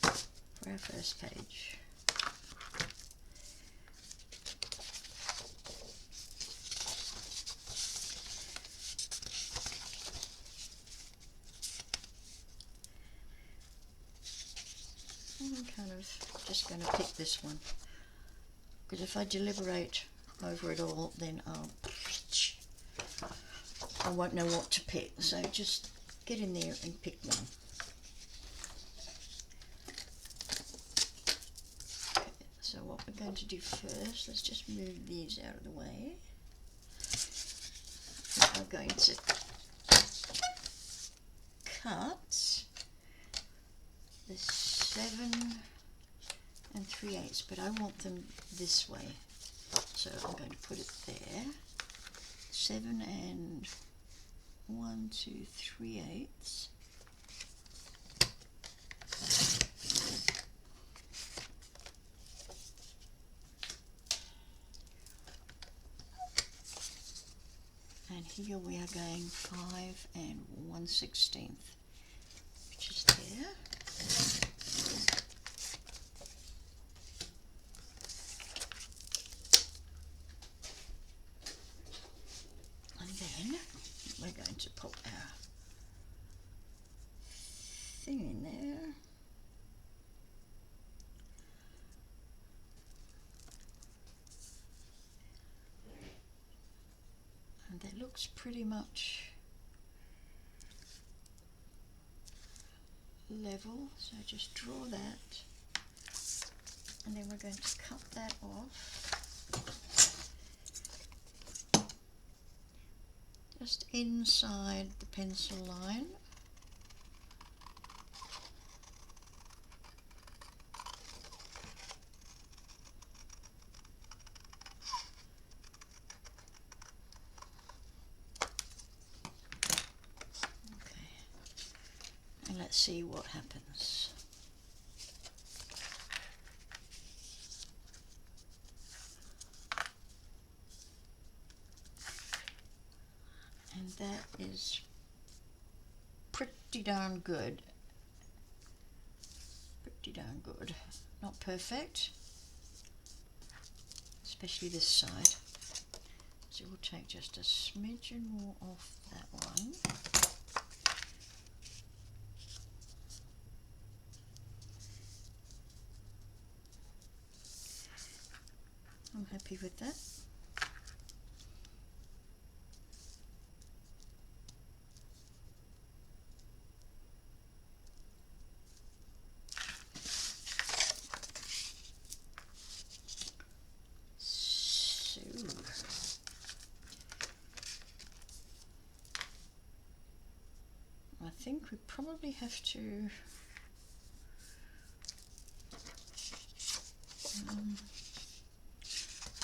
for our first page. I'm kind of just going to pick this one, because if I deliberate over it all, then I won't know what to pick. So just get in there and pick one. Okay, so what we're going to do first, let's just move these out of the way. I'm going to cut the 7 3/8, but I want them this way, so I'm going to put it there. 7 1 2 3/8. And here we are going 5 1/16, which is there. And then we're going to put our thing in there. And that looks pretty much level, so just draw that, and then we're going to cut that off just inside the pencil line. let's see what happens. And that is pretty darn good. Pretty darn good. Not perfect, especially this side. So we'll take just a smidgen more off that one. I'm happy with that. I think we probably have to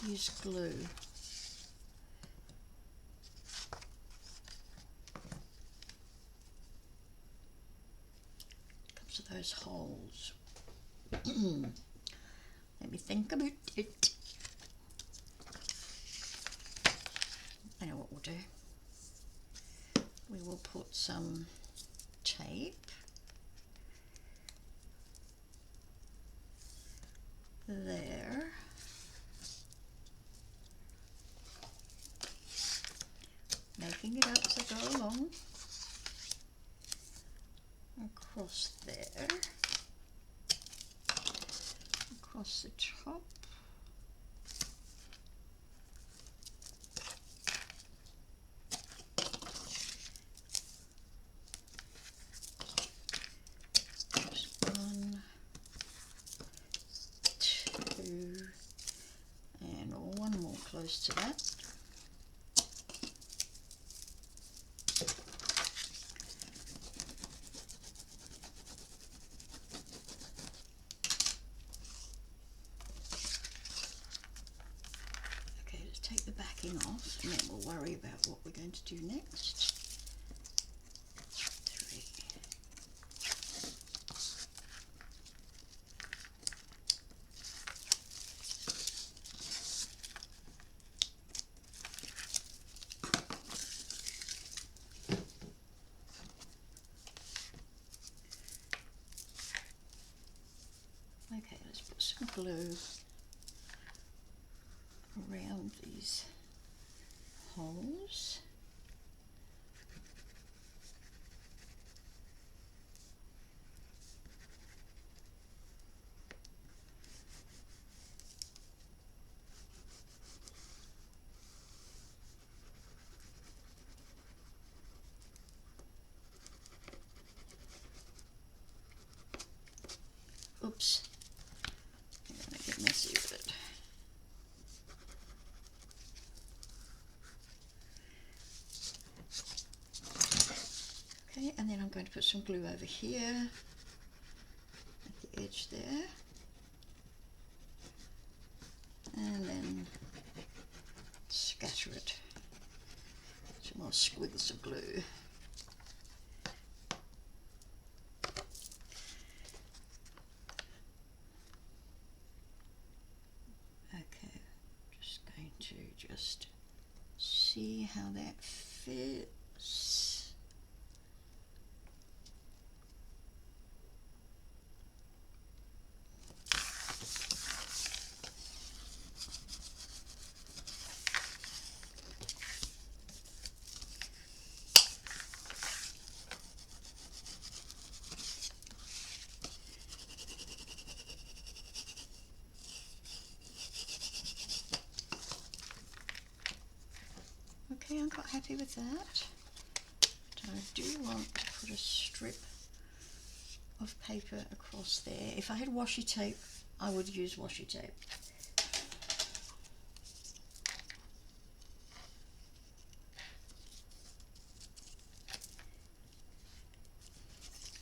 use glue. Comes to those holes. Let me think about it. I know what we'll do. We will put some tape there, making it up as I go along, across there, across the top, just 1, 2, and one more close to that. Okay, let's take the backing off and then we'll worry about what we're going to do next. 3. Okay, let's put some glue around these holes. Oops, I'm gonna get messy with it. Okay, and then I'm going to put some glue over here at the edge there, and then scatter it. Some more squiggles of glue. Okay, just going to just see how that fits. Okay, I'm quite happy with that. But I do want to put a strip of paper across there. If I had washi tape, I would use washi tape.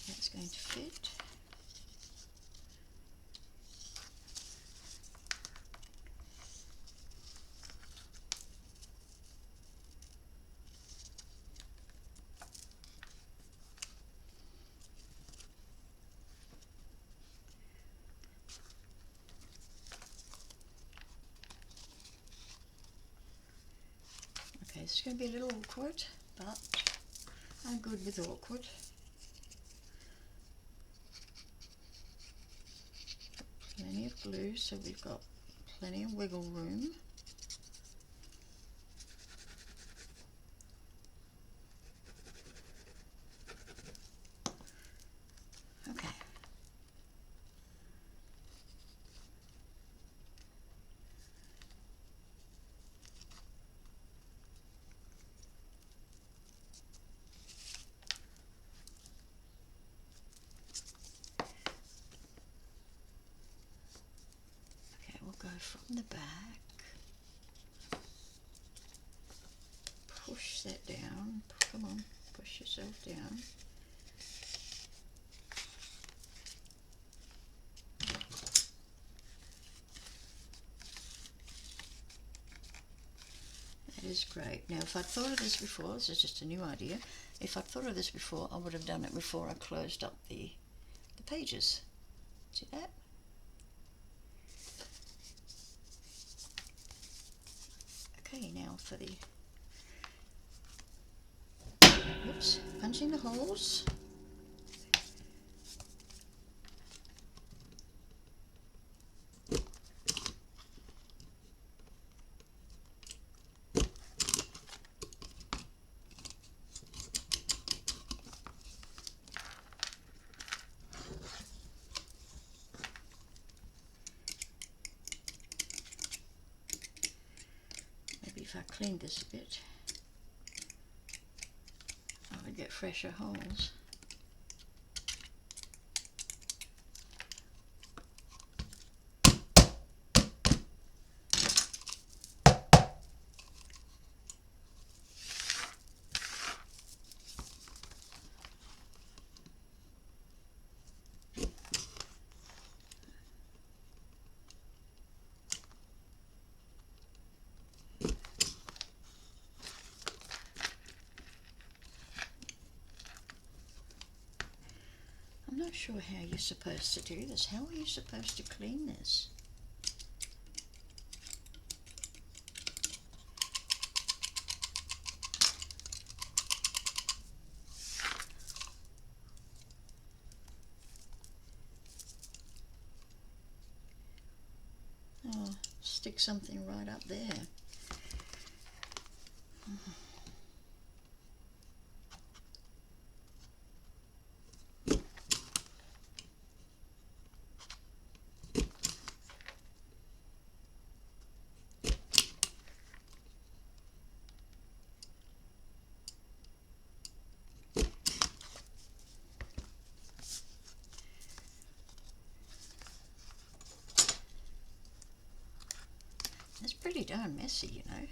That's going to fit. this is going to be a little awkward, but I'm good with awkward. Plenty of glue, so we've got plenty of wiggle room. Okay. Okay, we'll go from the back. Push that down. Come on, push yourself down. That is great. Now, if I'd thought of this before, this is just a new idea. If I'd thought of this before, I would have done it before I closed up the pages. See that? Okay, now for the, oops, punching the holes. Maybe if I cleaned this a bit, I would get fresher holes. I'm not sure how you're supposed to do this. How are you supposed to clean this? Oh, stick something right up there. It's pretty darn messy, you know.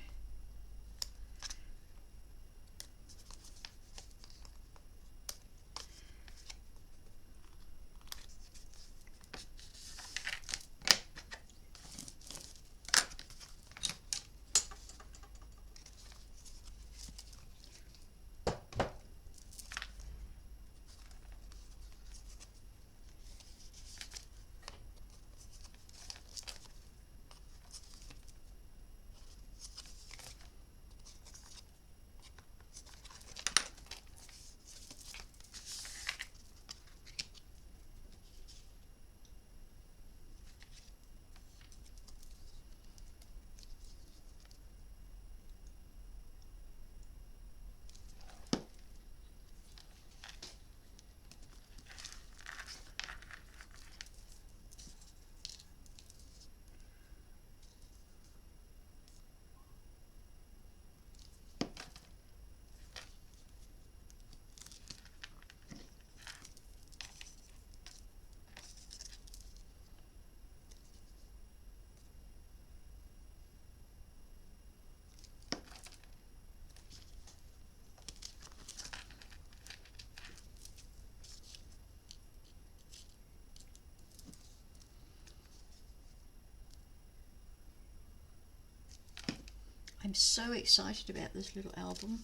I'm so excited about this little album.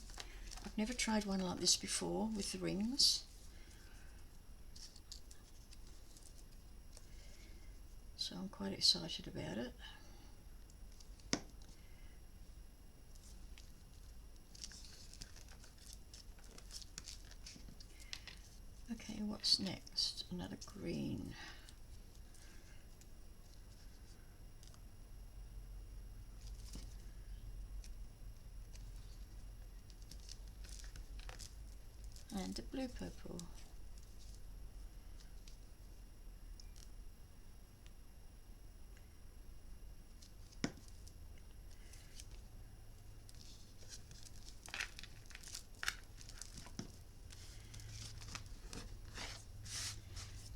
I've never tried one like this before with the rings. So I'm quite excited about it. what's next? Another green. And a blue purple.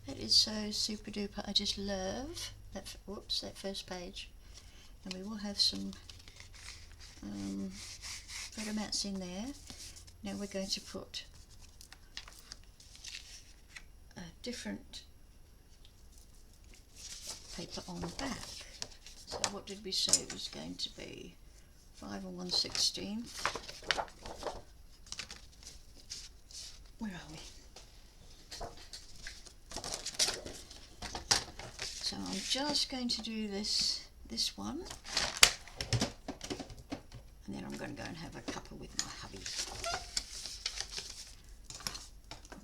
That is so super duper. I just love that. Whoops, that first page. And we will have some photo mats in there. Now we're going to put a different paper on the back. So what did we say it was going to be? 5 and 1/16. Where are we? So I'm just going to do this one, and then I'm going to go and have a cuppa with my hubby.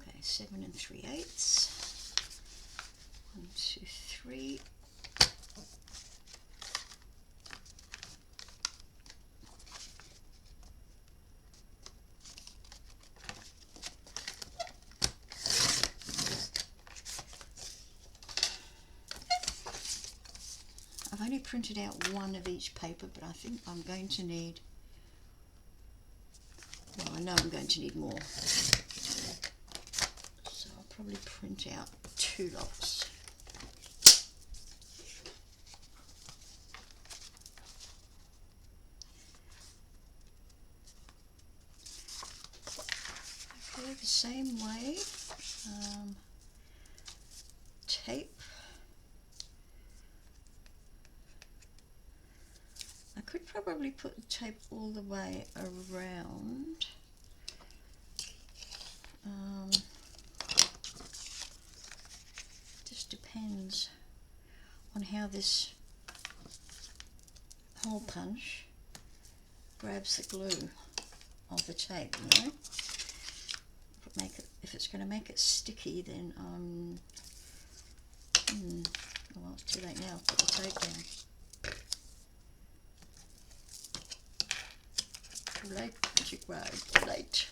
Okay, 7 3/8. 1, 2, 3. I've only printed out one of each paper, but I think I'm going to need, well, I know I'm going to need more. So I'll probably print out 2 lots. Okay, the same way, tape. I could probably put the tape all the way around. Just depends on how this hole punch grabs the glue of the tape, you know. If it's going to make it sticky, then well, it's too late now. Put the tape down. Too late, magic rod. Too late.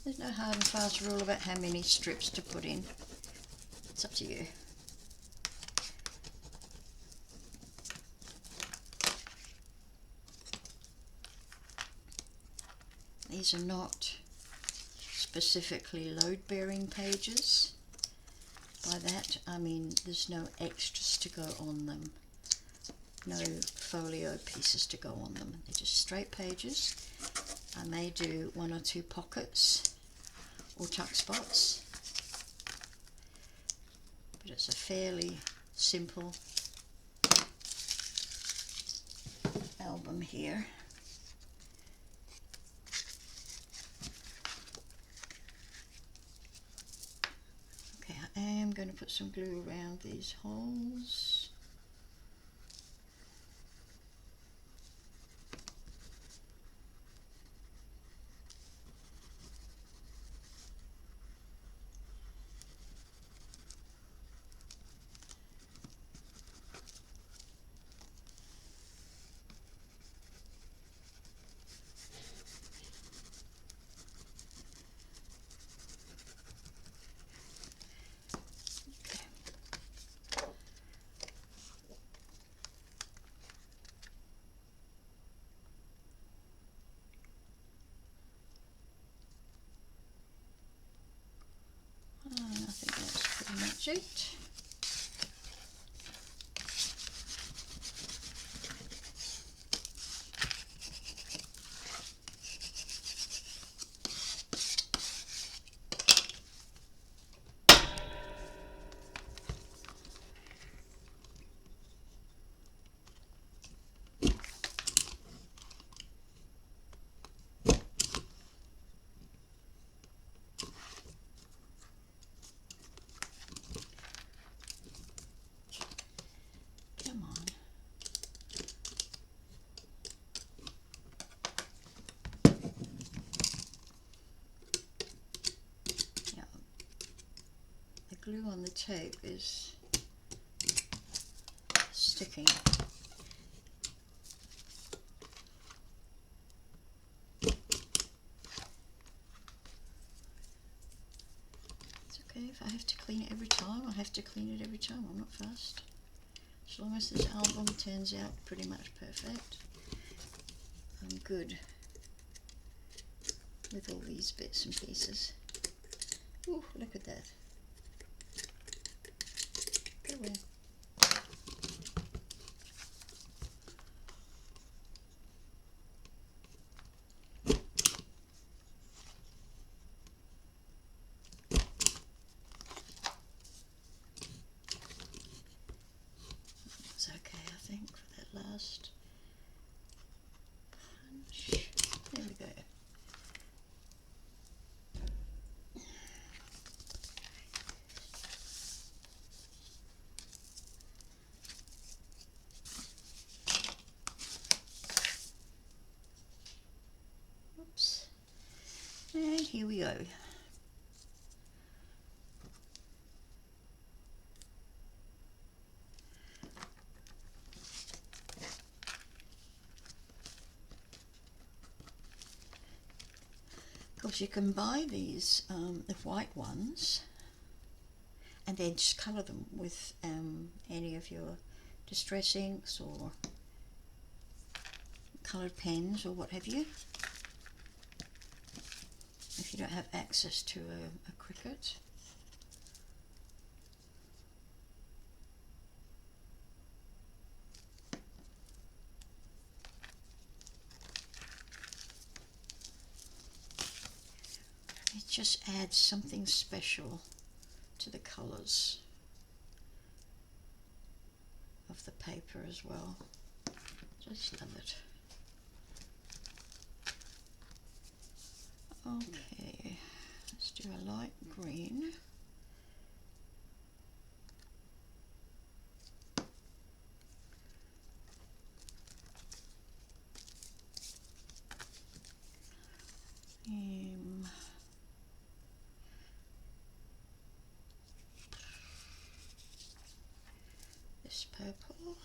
There's no hard and fast rule about how many strips to put in. It's up to you. These are not specifically load-bearing pages. By that I mean there's no extras to go on them. No folio pieces to go on them. They're just straight pages. I may do 1 or 2 pockets or tuck spots, but it's a fairly simple album here. Okay, I am going to put some glue around these holes. I think that's pretty much it. glue on the tape is sticking. It's okay if I have to clean it every time. I have to clean it every time. I'm not fast. As long as this album turns out pretty much perfect, I'm good with all these bits and pieces. Ooh, look at that. Go away. It's okay, I think, for that last punch. There we go. Oops. And here we go. Of course, you can buy these, the white ones, and then just colour them with any of your distress inks or coloured pens or what have you, if you don't have access to a Cricut. It just adds something special to the colours of the paper as well. Just love it. Okay, let's do a light green. This purple.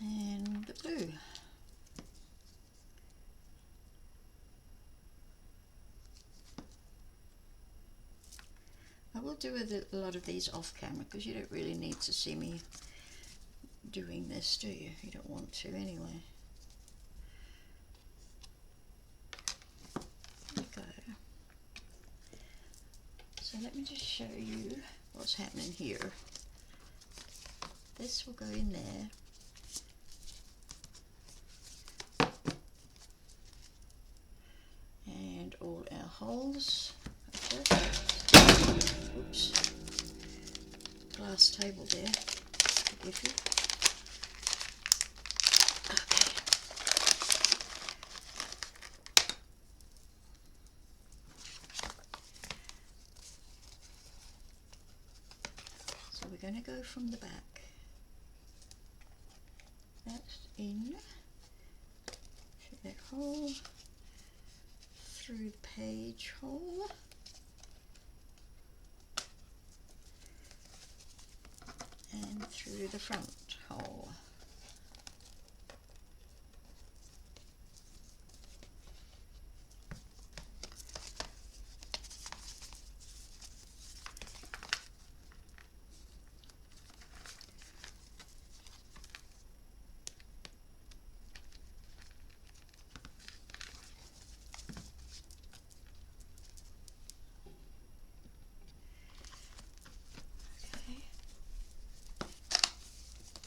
And the blue. I will do a lot of these off camera because you don't really need to see me doing this, do you? You don't want to anyway. There we go. So let me just show you what's happening here. This will go in there. And all our holes are perfect. Oops. Glass table there. Forgive you. Okay. So we're going to go from the back. That's in through that hole, through the page hole, and through the front hole.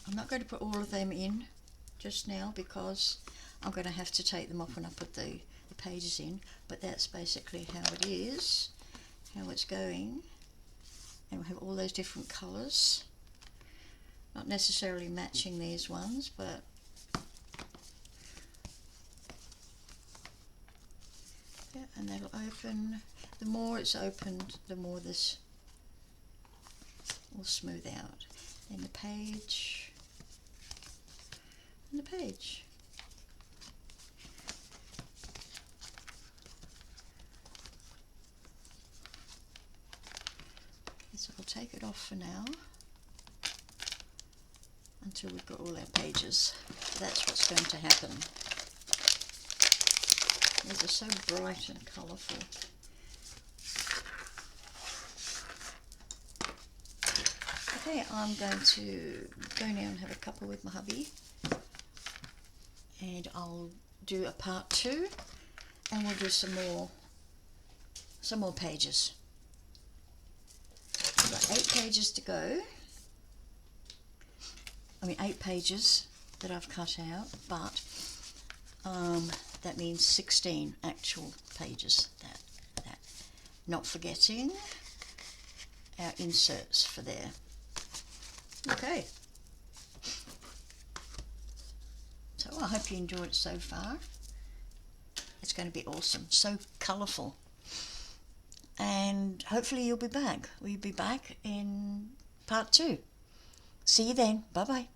I'm not going to put all of them in just now because I'm going to have to take them off when I put the pages in, but that's basically how it is, how it's going. And we have all those different colours, not necessarily matching these ones, but yeah, and that'll open. The more it's opened, the more this will smooth out. Then the page, and the page. So we'll take it off for now until we've got all our pages. So that's what's going to happen. These are so bright and colourful. Okay, I'm going to go now and have a cuppa with my hubby, and I'll do a part 2, and we'll do some more pages. We've got 8 pages to go. 8 pages that I've cut out, but that means 16 actual pages. That. Not forgetting our inserts for there. Okay. So I hope you enjoyed it so far. It's going to be awesome. So colourful. And hopefully you'll be back. We'll be back in part 2. See you then. Bye-bye.